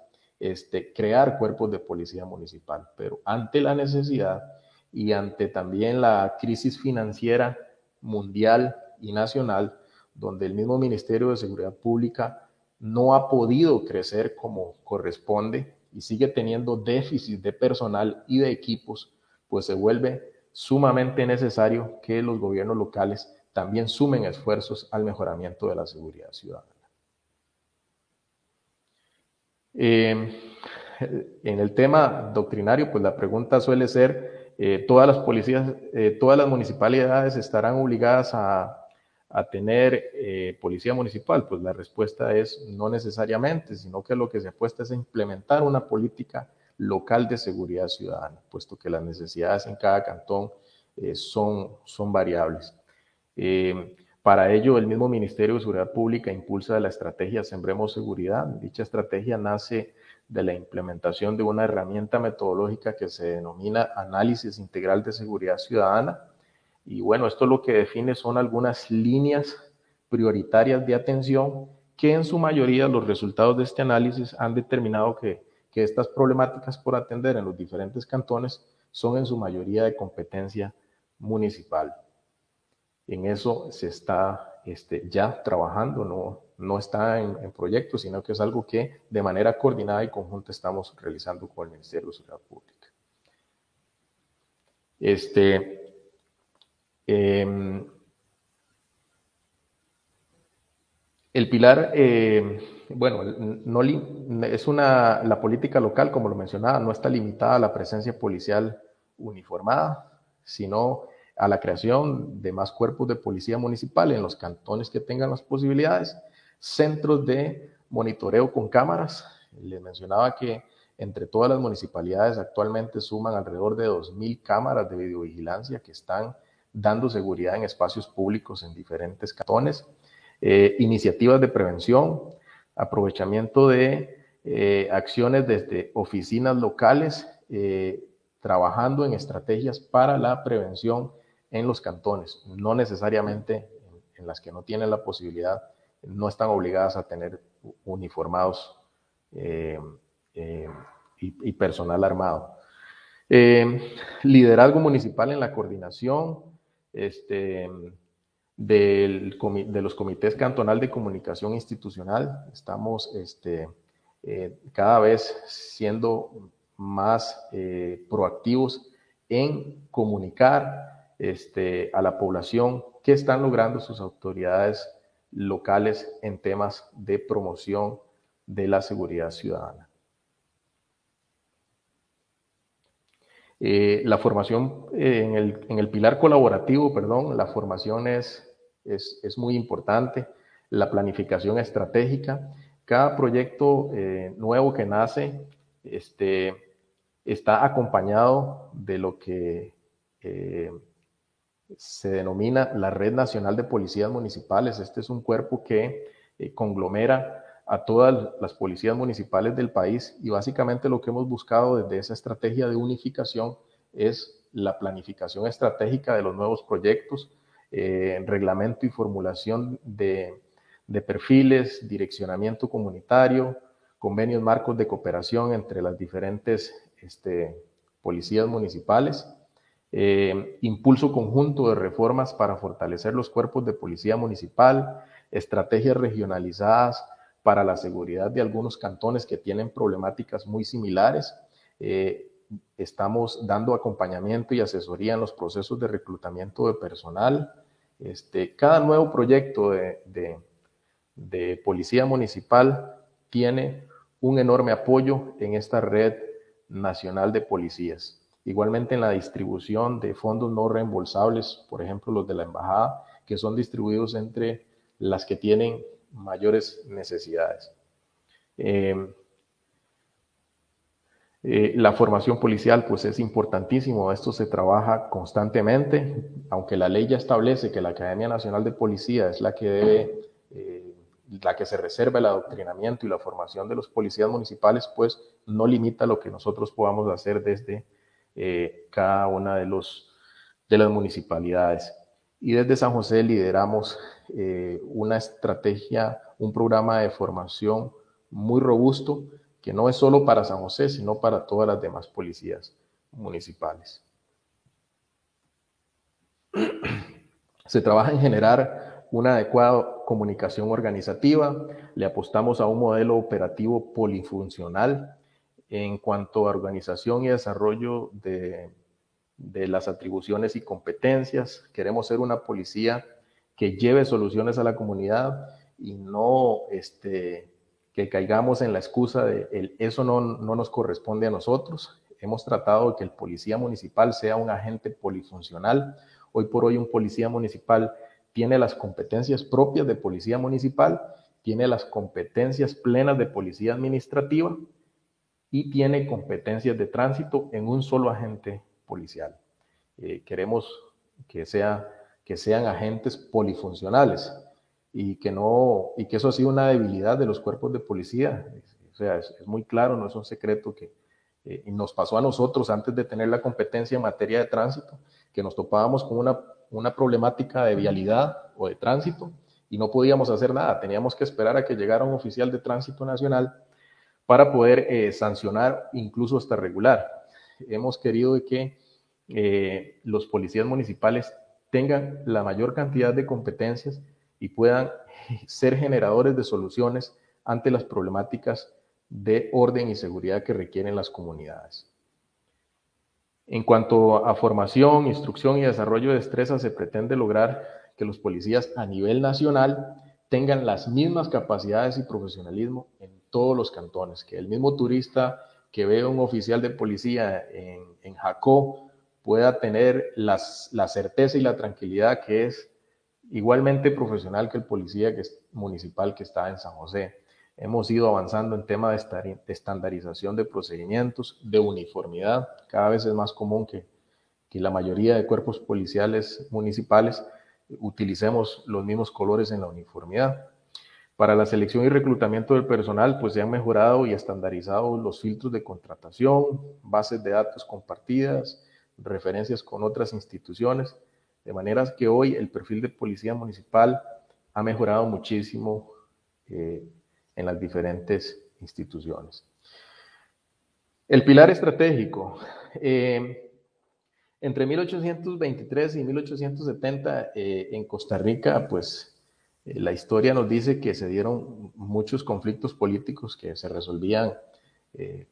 crear cuerpos de policía municipal, pero ante la necesidad y ante también la crisis financiera mundial y nacional, donde el mismo Ministerio de Seguridad Pública no ha podido crecer como corresponde y sigue teniendo déficit de personal y de equipos, pues se vuelve sumamente necesario que los gobiernos locales también sumen esfuerzos al mejoramiento de la seguridad ciudadana. En el tema doctrinario, pues la pregunta suele ser, ¿todas las policías, todas las municipalidades estarán obligadas a tener policía municipal? Pues la respuesta es no necesariamente, sino que lo que se apuesta es a implementar una política local de seguridad ciudadana, puesto que las necesidades en cada cantón son variables. Para ello, el mismo Ministerio de Seguridad Pública impulsa la estrategia Sembremos Seguridad. Dicha estrategia nace de la implementación de una herramienta metodológica que se denomina Análisis Integral de Seguridad Ciudadana. Y bueno, esto lo que define son algunas líneas prioritarias de atención que en su mayoría los resultados de este análisis han determinado que estas problemáticas por atender en los diferentes cantones son en su mayoría de competencia municipal. En eso se está ya trabajando, no está en proyectos, sino que es algo que de manera coordinada y conjunta estamos realizando con el Ministerio de Seguridad Pública. El pilar, bueno, la política local, como lo mencionaba, no está limitada a la presencia policial uniformada, sino a la creación de más cuerpos de policía municipal en los cantones que tengan las posibilidades, centros de monitoreo con cámaras. Les mencionaba que entre todas las municipalidades actualmente suman alrededor de 2.000 cámaras de videovigilancia que están dando seguridad en espacios públicos en diferentes cantones. Iniciativas de prevención, aprovechamiento de acciones desde oficinas locales, trabajando en estrategias para la prevención en los cantones, no necesariamente en las que no tienen la posibilidad, no están obligadas a tener uniformados y personal armado. Liderazgo municipal en la coordinación de los comités cantonal de comunicación institucional. Estamos cada vez siendo más proactivos en comunicar a la población qué están logrando sus autoridades locales en temas de promoción de la seguridad ciudadana. La formación en el pilar colaborativo, la formación es muy importante. La planificación estratégica. Cada proyecto nuevo que nace está acompañado de lo que se denomina la Red Nacional de Policías Municipales. Este es un cuerpo que conglomera a todas las policías municipales del país, y básicamente lo que hemos buscado desde esa estrategia de unificación es la planificación estratégica de los nuevos proyectos, reglamento y formulación de perfiles, direccionamiento comunitario, convenios marcos de cooperación entre las diferentes policías municipales, impulso conjunto de reformas para fortalecer los cuerpos de policía municipal, estrategias regionalizadas para la seguridad de algunos cantones que tienen problemáticas muy similares. Estamos dando acompañamiento y asesoría en los procesos de reclutamiento de personal. Cada nuevo proyecto de policía municipal tiene un enorme apoyo en esta red nacional de policías. Igualmente en la distribución de fondos no reembolsables, por ejemplo los de la embajada, que son distribuidos entre las que tienen mayores necesidades. La formación policial pues es importantísimo, esto se trabaja constantemente, aunque la ley ya establece que la Academia Nacional de Policía es la que debe, la que se reserva el adoctrinamiento y la formación de los policías municipales, pues no limita lo que nosotros podamos hacer desde cada una de las municipalidades. Y desde San José lideramos una estrategia, un programa de formación muy robusto, que no es solo para San José, sino para todas las demás policías municipales. Se trabaja en generar una adecuada comunicación organizativa, le apostamos a un modelo operativo polifuncional en cuanto a organización y desarrollo de las atribuciones y competencias. Queremos ser una policía que lleve soluciones a la comunidad y no que caigamos en la excusa de eso no nos corresponde a nosotros. Hemos tratado de que el policía municipal sea un agente polifuncional. Hoy por hoy un policía municipal tiene las competencias propias de policía municipal, tiene las competencias plenas de policía administrativa y tiene competencias de tránsito en un solo agente policial. Queremos que sean agentes polifuncionales y que eso ha sido una debilidad de los cuerpos de policía. O sea, es muy claro, no es un secreto que nos pasó a nosotros antes de tener la competencia en materia de tránsito, que nos topábamos con una problemática de vialidad o de tránsito y no podíamos hacer nada. Teníamos que esperar a que llegara un oficial de tránsito nacional para poder sancionar, incluso hasta regular. Hemos querido de que los policías municipales tengan la mayor cantidad de competencias y puedan ser generadores de soluciones ante las problemáticas de orden y seguridad que requieren las comunidades. En cuanto a formación, instrucción y desarrollo de destrezas, se pretende lograr que los policías a nivel nacional tengan las mismas capacidades y profesionalismo en todos los cantones, que el mismo turista que ve a un oficial de policía en Jacó pueda tener la certeza y la tranquilidad que es igualmente profesional que el policía municipal que está en San José. Hemos ido avanzando en tema de estandarización de procedimientos, de uniformidad. Cada vez es más común que la mayoría de cuerpos policiales municipales utilicemos los mismos colores en la uniformidad. Para la selección y reclutamiento del personal, pues se han mejorado y estandarizado los filtros de contratación, bases de datos compartidas, referencias con otras instituciones, de manera que hoy el perfil de policía municipal ha mejorado muchísimo en las diferentes instituciones. El pilar estratégico. Entre 1823 y 1870 en Costa Rica, pues la historia nos dice que se dieron muchos conflictos políticos que se resolvían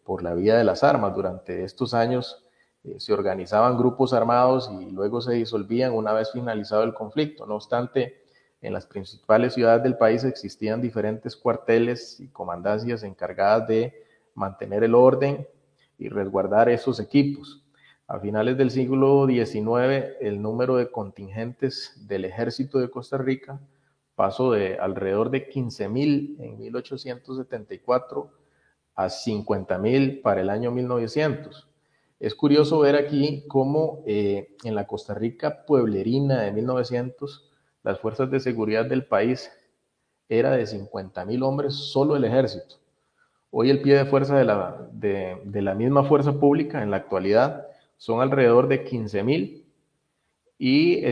por la vía de las armas. Durante estos años se organizaban grupos armados y luego se disolvían una vez finalizado el conflicto. No obstante, en las principales ciudades del país existían diferentes cuarteles y comandancias encargadas de mantener el orden y resguardar esos equipos. A finales del siglo XIX, el número de contingentes del Ejército de Costa Rica pasó de alrededor de 15,000 en 1874 a 50,000 para el año 1900. Es curioso ver aquí cómo en la Costa Rica pueblerina de 1900, las fuerzas de seguridad del país era de 50,000 hombres, solo el ejército. Hoy el pie de fuerza de la misma fuerza pública en la actualidad son alrededor de 15,000 y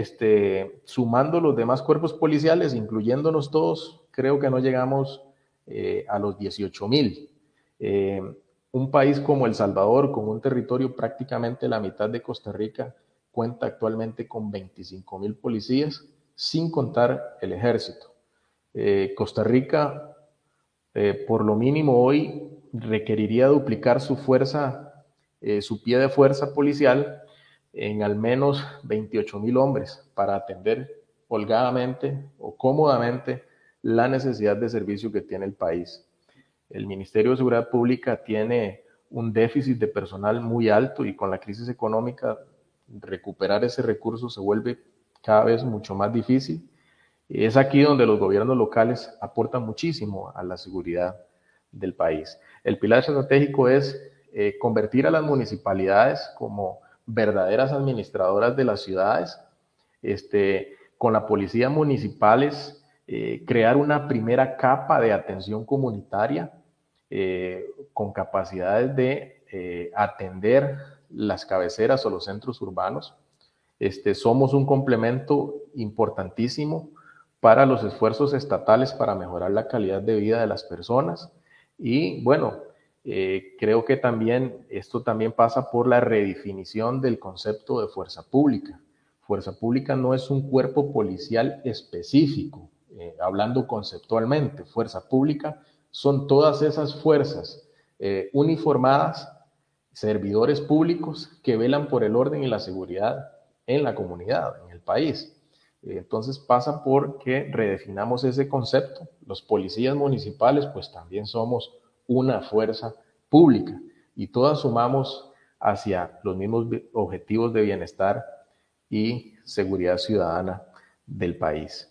sumando los demás cuerpos policiales, incluyéndonos todos, creo que no llegamos a los 18,000. Un país como El Salvador, con un territorio prácticamente la mitad de Costa Rica, cuenta actualmente con 25,000 policías, sin contar el ejército. Costa Rica por lo mínimo hoy requeriría duplicar su fuerza, su pie de fuerza policial en al menos 28,000 hombres para atender holgadamente o cómodamente la necesidad de servicio que tiene el país. El Ministerio de Seguridad Pública tiene un déficit de personal muy alto y con la crisis económica recuperar ese recurso se vuelve cada vez mucho más difícil. Es aquí donde los gobiernos locales aportan muchísimo a la seguridad del país. El pilar estratégico es convertir a las municipalidades como verdaderas administradoras de las ciudades, con la policía municipales, crear una primera capa de atención comunitaria con capacidades de atender las cabeceras o los centros urbanos. Somos un complemento importantísimo para los esfuerzos estatales para mejorar la calidad de vida de las personas. Y bueno, creo que también esto también pasa por la redefinición del concepto de fuerza pública. Fuerza pública no es un cuerpo policial específico, hablando conceptualmente. Fuerza pública son todas esas fuerzas uniformadas, servidores públicos que velan por el orden y la seguridad en la comunidad, en el país. Entonces pasa por que redefinamos ese concepto. Los policías municipales pues también somos una fuerza pública y todas sumamos hacia los mismos objetivos de bienestar y seguridad ciudadana del país.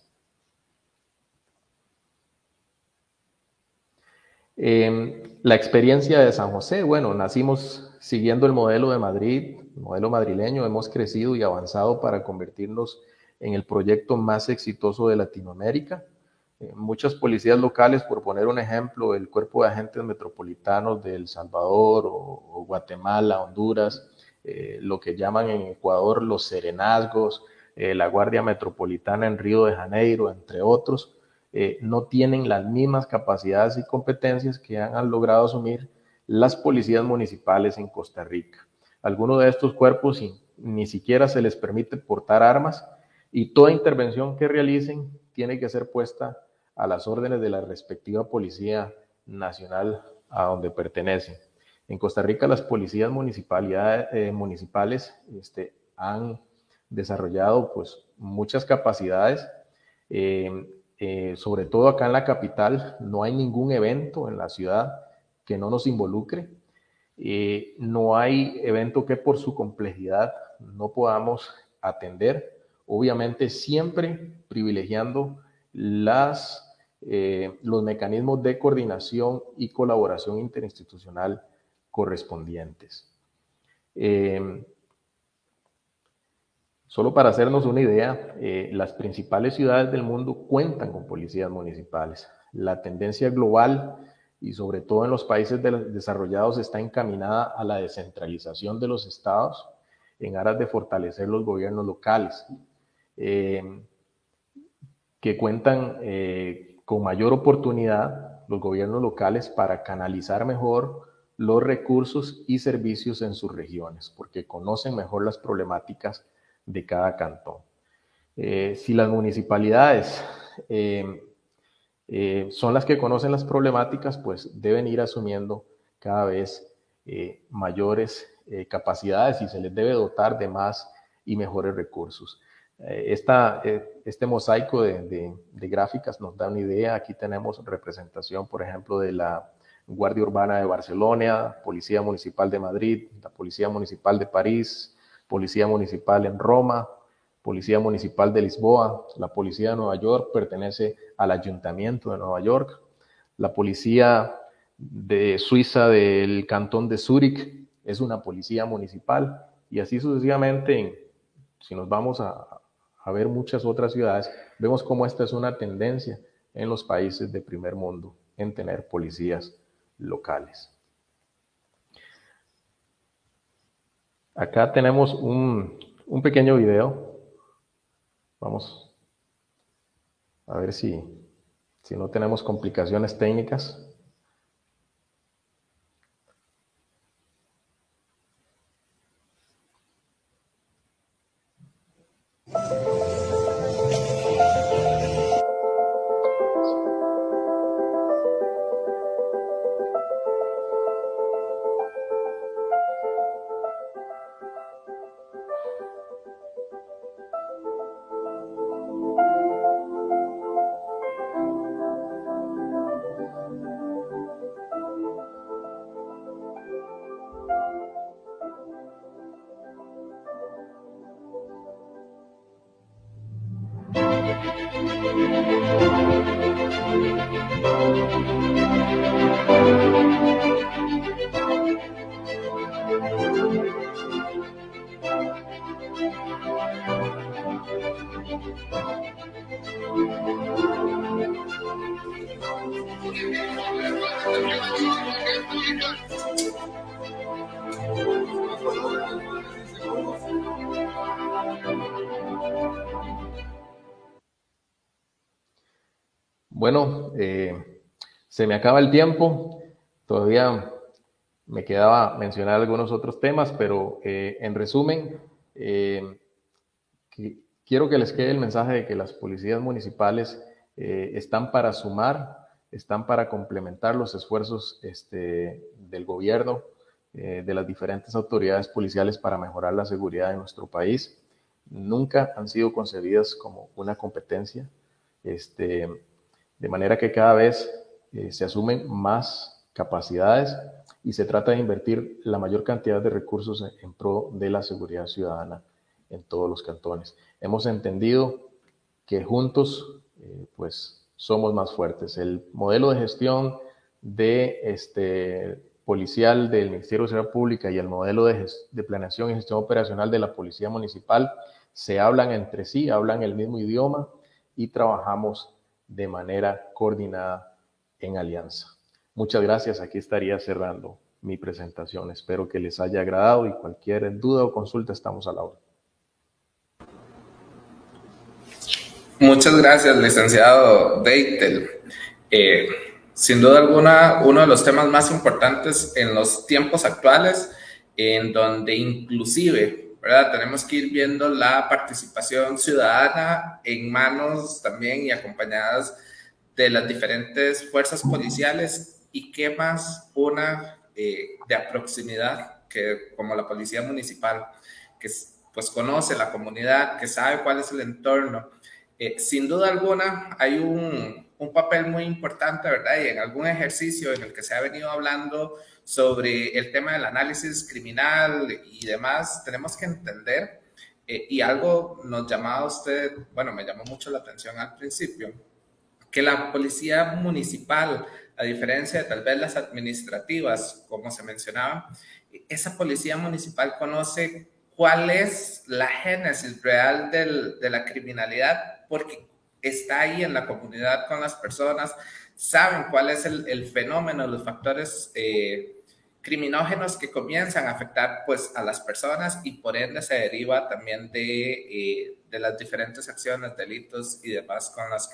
La experiencia de San José, bueno, nacimos siguiendo el modelo de Madrid, el modelo madrileño, hemos crecido y avanzado para convertirnos en el proyecto más exitoso de Latinoamérica. Muchas policías locales, por poner un ejemplo, el Cuerpo de Agentes Metropolitanos de El Salvador o Guatemala, Honduras, lo que llaman en Ecuador los serenazgos, la Guardia Metropolitana en Río de Janeiro, entre otros, no tienen las mismas capacidades y competencias que han logrado asumir las policías municipales en Costa Rica. Algunos de estos cuerpos ni siquiera se les permite portar armas y toda intervención que realicen tiene que ser puesta a las órdenes de la respectiva Policía Nacional a donde pertenecen. En Costa Rica las policías municipales han desarrollado pues, muchas capacidades, sobre todo acá en la capital, no hay ningún evento en la ciudad que no nos involucre. No hay evento que por su complejidad no podamos atender. Obviamente siempre privilegiando los mecanismos de coordinación y colaboración interinstitucional correspondientes. Solo para hacernos una idea, las principales ciudades del mundo cuentan con policías municipales. La tendencia global y sobre todo en los países desarrollados está encaminada a la descentralización de los estados en aras de fortalecer los gobiernos locales, que cuentan con mayor oportunidad los gobiernos locales para canalizar mejor los recursos y servicios en sus regiones, porque conocen mejor las problemáticas de cada cantón. Si las municipalidades son las que conocen las problemáticas, pues deben ir asumiendo cada vez mayores capacidades y se les debe dotar de más y mejores recursos. Este mosaico de gráficas nos da una idea. Aquí tenemos representación, por ejemplo, de la Guardia Urbana de Barcelona, Policía Municipal de Madrid, la Policía Municipal de París, Policía Municipal en Roma, Policía Municipal de Lisboa, la Policía de Nueva York pertenece al Ayuntamiento de Nueva York, la Policía de Suiza del Cantón de Zúrich es una policía municipal y así sucesivamente, si nos vamos a ver muchas otras ciudades, vemos cómo esta es una tendencia en los países de primer mundo en tener policías locales. Acá tenemos un pequeño video. Vamos a ver si no tenemos complicaciones técnicas. Bueno, se me acaba el tiempo. Todavía me quedaba mencionar algunos otros temas, pero en resumen, quiero que les quede el mensaje de que las policías municipales están para sumar, están para complementar los esfuerzos del gobierno, de las diferentes autoridades policiales para mejorar la seguridad de nuestro país. Nunca han sido concebidas como una competencia, de manera que cada vez se asumen más capacidades y se trata de invertir la mayor cantidad de recursos en pro de la seguridad ciudadana en todos los cantones. Hemos entendido que juntos pues somos más fuertes. El modelo de gestión policial del Ministerio de Seguridad Pública y el modelo de planeación y gestión operacional de la Policía Municipal se hablan entre sí, hablan el mismo idioma y trabajamos de manera coordinada en alianza. Muchas gracias. Aquí estaría cerrando mi presentación. Espero que les haya agradado y cualquier duda o consulta estamos a la hora. Muchas gracias, licenciado Deitel. Sin duda alguna, uno de los temas más importantes en los tiempos actuales, en donde inclusive, ¿verdad?, tenemos que ir viendo la participación ciudadana en manos también y acompañadas de las diferentes fuerzas policiales, y qué más una de proximidad que como la policía municipal, que pues conoce la comunidad, que sabe cuál es el entorno. Sin duda alguna hay un papel muy importante, ¿verdad? Y en algún ejercicio en el que se ha venido hablando sobre el tema del análisis criminal y demás, tenemos que entender, y algo nos llamaba a usted, bueno, me llamó mucho la atención al principio, que la policía municipal, a diferencia de tal vez las administrativas, como se mencionaba, esa policía municipal conoce cuál es la génesis real de la criminalidad, porque está ahí en la comunidad con las personas, saben cuál es el fenómeno, los factores criminógenos que comienzan a afectar pues a las personas, y por ende se deriva también de las diferentes acciones, delitos y demás con los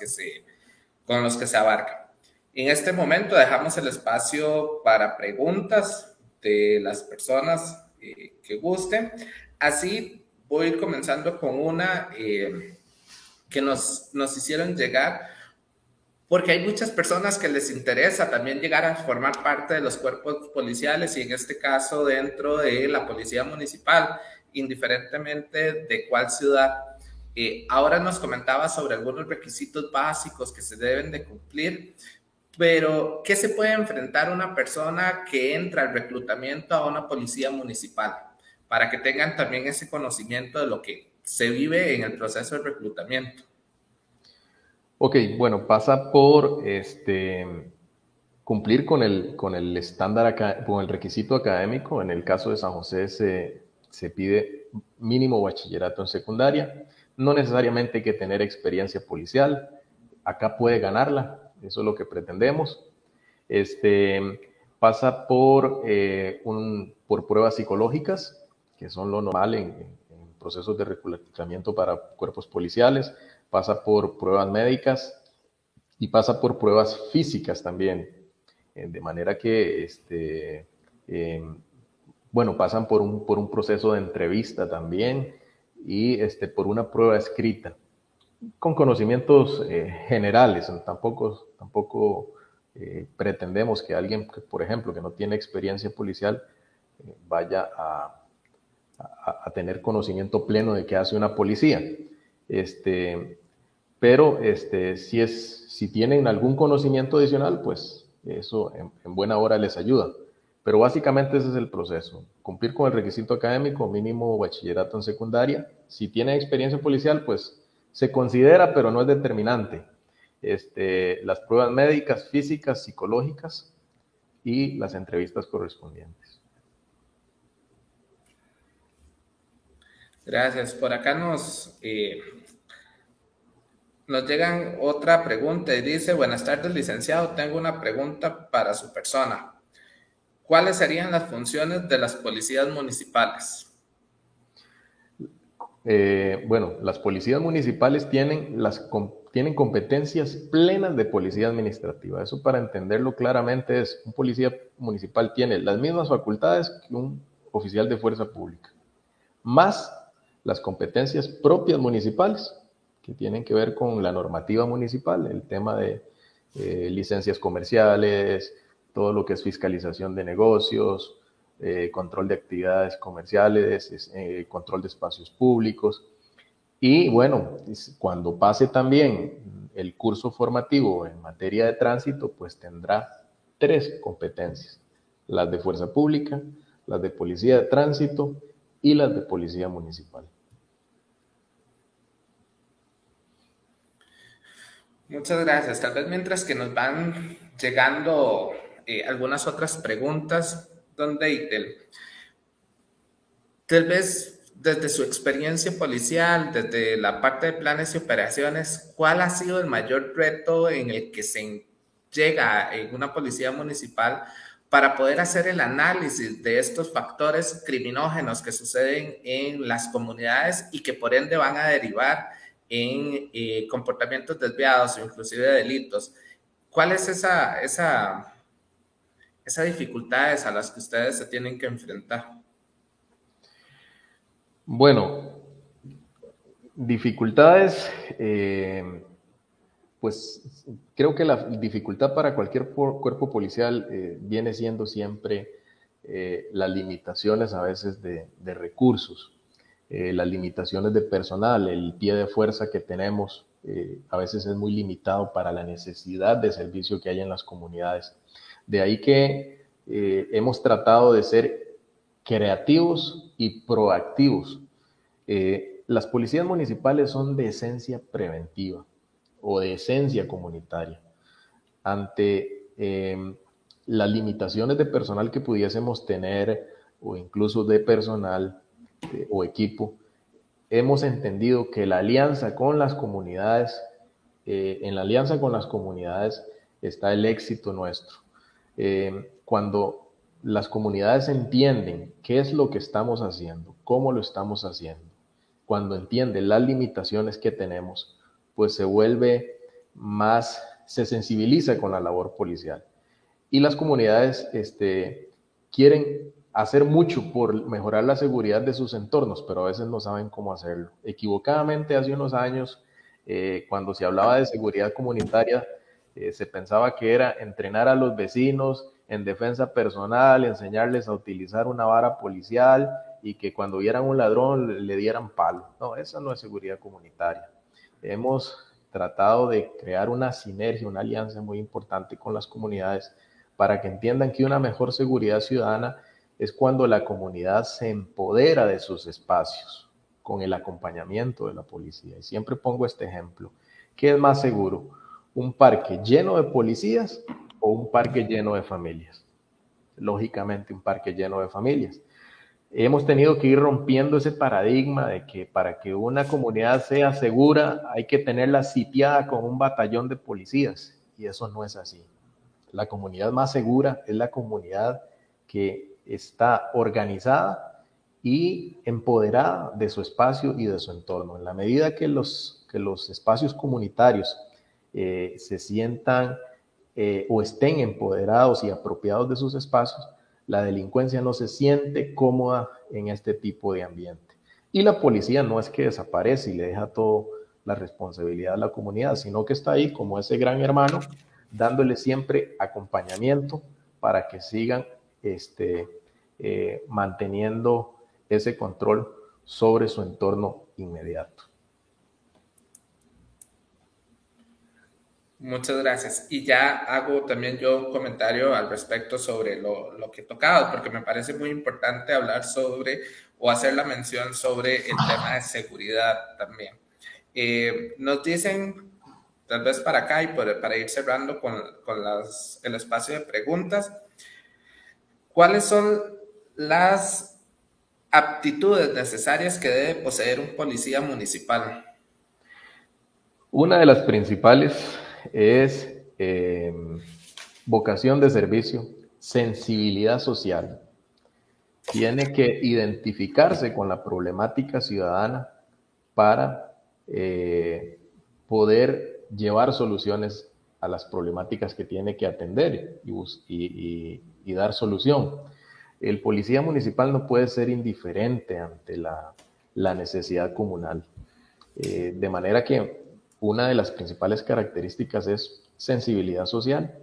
que se abarcan. En este momento dejamos el espacio para preguntas de las personas que gusten. Así voy a ir comenzando con una que nos hicieron llegar, porque hay muchas personas que les interesa también llegar a formar parte de los cuerpos policiales, y en este caso dentro de la policía municipal, indiferentemente de cuál ciudad. Ahora nos comentaba sobre algunos requisitos básicos que se deben de cumplir, pero ¿qué se puede enfrentar una persona que entra al reclutamiento a una policía municipal? Para que tengan también ese conocimiento de lo que se vive en el proceso de reclutamiento. Ok, bueno, pasa por cumplir con el estándar, con el requisito académico. En el caso de San José se pide mínimo bachillerato en secundaria. No necesariamente hay que tener experiencia policial. Acá puede ganarla, eso es lo que pretendemos. Pasa por pruebas psicológicas, que son lo normal en procesos de reclutamiento para cuerpos policiales. Pasa por pruebas médicas y pasa por pruebas físicas también, de manera que pasan por un proceso de entrevista también, y por una prueba escrita con conocimientos generales. Tampoco pretendemos que alguien, por ejemplo, que no tiene experiencia policial, vaya a tener conocimiento pleno de qué hace una policía. Pero si tienen algún conocimiento adicional, pues eso en buena hora les ayuda. Pero básicamente ese es el proceso: cumplir con el requisito académico, mínimo bachillerato en secundaria. Si tienen experiencia policial, pues se considera, pero no es determinante. Las pruebas médicas, físicas, psicológicas y las entrevistas correspondientes. Gracias. Por acá nos llegan otra pregunta y dice: buenas tardes, licenciado, tengo una pregunta para su persona. ¿Cuáles serían las funciones de las policías municipales? Bueno, las policías municipales tienen competencias plenas de policía administrativa. Eso, para entenderlo claramente, es un policía municipal tiene las mismas facultades que un oficial de fuerza pública, más las competencias propias municipales que tienen que ver con la normativa municipal, el tema de licencias comerciales, todo lo que es fiscalización de negocios, control de actividades comerciales, control de espacios públicos. Y bueno, cuando pase también el curso formativo en materia de tránsito, pues tendrá 3 competencias: las de fuerza pública, las de policía de tránsito y las de policía municipal. Muchas gracias. Tal vez mientras que nos van llegando algunas otras preguntas, don Deitel, tal vez desde su experiencia policial, desde la parte de planes y operaciones, ¿cuál ha sido el mayor reto en el que se llega en una policía municipal para poder hacer el análisis de estos factores criminógenos que suceden en las comunidades y que por ende van a derivar en comportamientos desviados o inclusive delitos? ¿Cuál es esas dificultades a las que ustedes se tienen que enfrentar? Bueno, dificultades, pues creo que la dificultad para cualquier cuerpo policial viene siendo siempre las limitaciones a veces de recursos, las limitaciones de personal, el pie de fuerza que tenemos a veces es muy limitado para la necesidad de servicio que hay en las comunidades. De ahí que hemos tratado de ser creativos y proactivos. Las policías municipales son de esencia preventiva o de esencia comunitaria. Ante las limitaciones de personal que pudiésemos tener o incluso de personal o equipo, hemos entendido que la alianza con las comunidades, en la alianza con las comunidades está el éxito nuestro. Cuando las comunidades entienden qué es lo que estamos haciendo, cómo lo estamos haciendo, cuando entienden las limitaciones que tenemos, pues se sensibiliza con la labor policial. Y las comunidades quieren hacer mucho por mejorar la seguridad de sus entornos, pero a veces no saben cómo hacerlo. Equivocadamente, hace unos años, cuando se hablaba de seguridad comunitaria, se pensaba que era entrenar a los vecinos en defensa personal, enseñarles a utilizar una vara policial y que cuando vieran un ladrón le dieran palo. No, esa no es seguridad comunitaria. Hemos tratado de crear una sinergia, una alianza muy importante con las comunidades para que entiendan que una mejor seguridad ciudadana es cuando la comunidad se empodera de sus espacios con el acompañamiento de la policía. Y siempre pongo este ejemplo. ¿Qué es más seguro? ¿Un parque lleno de policías o un parque lleno de familias? Lógicamente, un parque lleno de familias. Hemos tenido que ir rompiendo ese paradigma de que para que una comunidad sea segura hay que tenerla sitiada con un batallón de policías, y eso no es así. La comunidad más segura es la comunidad que está organizada y empoderada de su espacio y de su entorno. En la medida que los espacios comunitarios se sientan o estén empoderados y apropiados de sus espacios, la delincuencia no se siente cómoda en este tipo de ambiente. Y la policía no es que desaparece y le deja toda la responsabilidad a la comunidad, sino que está ahí como ese gran hermano, dándole siempre acompañamiento para que sigan manteniendo ese control sobre su entorno inmediato. Muchas gracias. Y ya hago también yo un comentario al respecto sobre lo que he tocado, porque me parece muy importante hablar sobre o hacer la mención sobre el tema de seguridad también. Nos dicen, tal vez para acá y para ir cerrando con el espacio de preguntas, ¿cuáles son las aptitudes necesarias que debe poseer un policía municipal? Una de las principales es vocación de servicio, sensibilidad social. Tiene que identificarse con la problemática ciudadana para poder llevar soluciones a las problemáticas que tiene que atender y dar solución. El policía municipal no puede ser indiferente ante la necesidad comunal. De manera que una de las principales características es sensibilidad social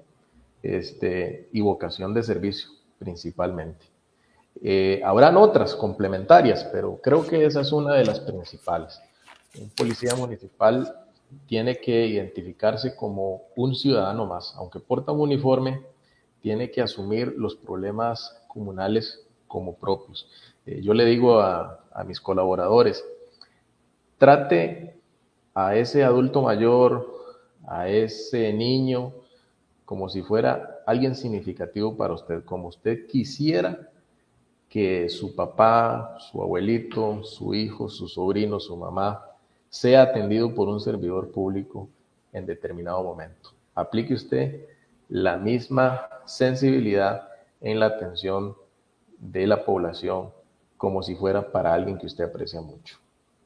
y vocación de servicio, principalmente. Habrán otras complementarias, pero creo que esa es una de las principales. Un policía municipal tiene que identificarse como un ciudadano más, aunque porta un uniforme, tiene que asumir los problemas comunales como propios. Yo le digo a mis colaboradores, trate a ese adulto mayor, a ese niño, como si fuera alguien significativo para usted, como usted quisiera que su papá, su abuelito, su hijo, su sobrino, su mamá, sea atendido por un servidor público en determinado momento. Aplique usted la misma sensibilidad en la atención de la población como si fuera para alguien que usted aprecia mucho.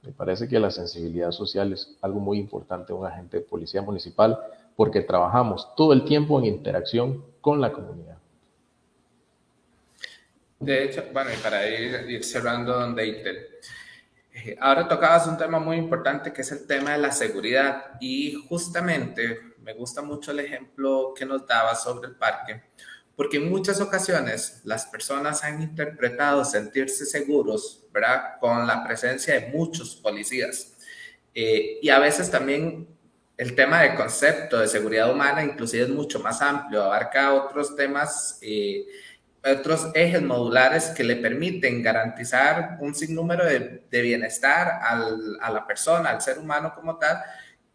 Me parece que la sensibilidad social es algo muy importante de un agente de policía municipal porque trabajamos todo el tiempo en interacción con la comunidad. De hecho, bueno, y para ir cerrando, don Deitel, ahora tocabas un tema muy importante que es el tema de la seguridad y justamente me gusta mucho el ejemplo que nos daba sobre el parque, porque en muchas ocasiones las personas han interpretado sentirse seguros, ¿verdad?, con la presencia de muchos policías. Y a veces también el tema de concepto de seguridad humana inclusive es mucho más amplio, abarca otros temas, otros ejes modulares que le permiten garantizar un sinnúmero de bienestar a la persona, al ser humano como tal,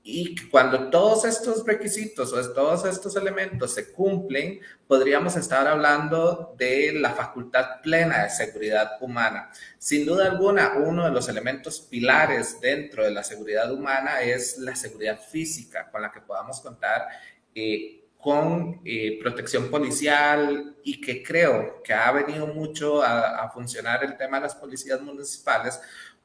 y cuando todos estos requisitos o todos estos elementos se cumplen, podríamos estar hablando de la facultad plena de seguridad humana. Sin duda alguna, uno de los elementos pilares dentro de la seguridad humana es la seguridad física con la que podamos contar, con protección policial, y que creo que ha venido mucho a funcionar el tema de las policías municipales,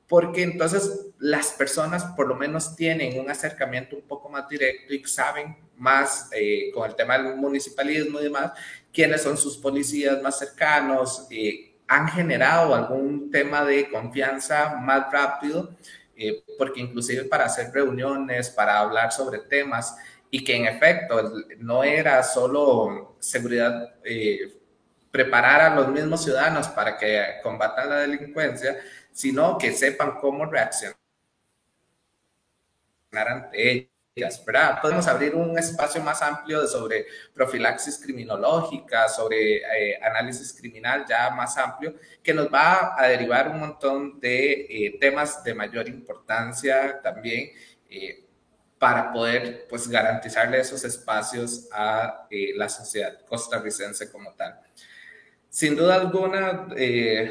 porque entonces las personas por lo menos tienen un acercamiento un poco más directo y saben más con el tema del municipalismo y demás, quiénes son sus policías más cercanos, han generado algún tema de confianza más rápido, porque inclusive para hacer reuniones, para hablar sobre temas, y que en efecto no era solo seguridad, preparar a los mismos ciudadanos para que combatan la delincuencia, sino que sepan cómo reaccionar ante ellas, ¿verdad? Podemos abrir un espacio más amplio sobre profilaxis criminológica, sobre análisis criminal ya más amplio, que nos va a derivar un montón de temas de mayor importancia también, para poder pues garantizarle esos espacios a la sociedad costarricense como tal. Sin duda alguna,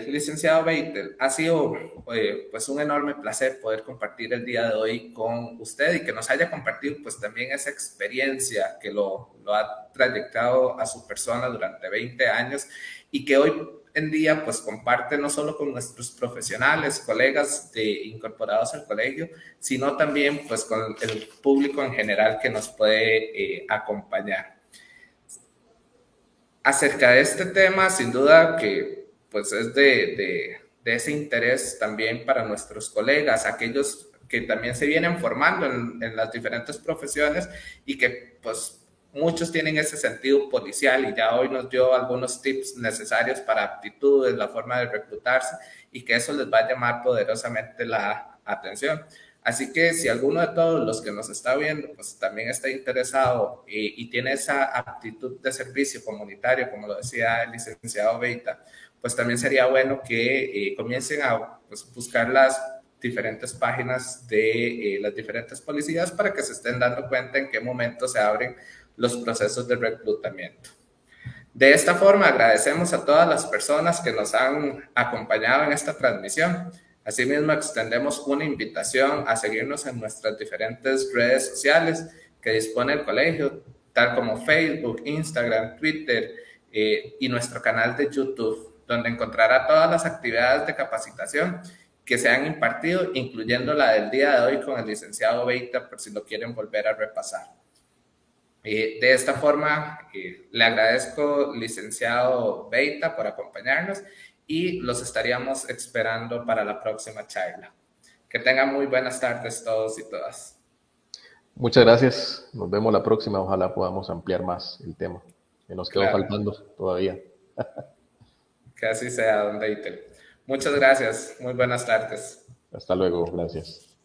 licenciado Beitel, ha sido pues un enorme placer poder compartir el día de hoy con usted y que nos haya compartido pues también esa experiencia que lo ha trayectado a su persona durante 20 años y que hoy en día pues comparte no solo con nuestros profesionales, colegas incorporados al colegio, sino también pues con el público en general que nos puede acompañar. Acerca de este tema, sin duda que pues es de ese interés también para nuestros colegas, aquellos que también se vienen formando en las diferentes profesiones y que pues muchos tienen ese sentido policial, y ya hoy nos dio algunos tips necesarios para aptitudes, la forma de reclutarse, y que eso les va a llamar poderosamente la atención. Así que si alguno de todos los que nos está viendo pues también está interesado y tiene esa aptitud de servicio comunitario, como lo decía el licenciado Beita, pues también sería bueno que comiencen a pues, buscar las diferentes páginas de las diferentes policías para que se estén dando cuenta en qué momento se abren los procesos de reclutamiento. De esta forma, agradecemos a todas las personas que nos han acompañado en esta transmisión. Asimismo, extendemos una invitación a seguirnos en nuestras diferentes redes sociales que dispone el colegio, tal como Facebook, Instagram, Twitter, y nuestro canal de YouTube, donde encontrará todas las actividades de capacitación que se han impartido, incluyendo la del día de hoy con el licenciado Beita, por si lo quieren volver a repasar. De esta forma, le agradezco, licenciado Beita, por acompañarnos y los estaríamos esperando para la próxima charla. Que tengan muy buenas tardes todos y todas. Muchas gracias. Nos vemos la próxima. Ojalá podamos ampliar más el tema que nos quedó faltando todavía. Que así sea, don Deitel. Muchas gracias. Muy buenas tardes. Hasta luego. Gracias.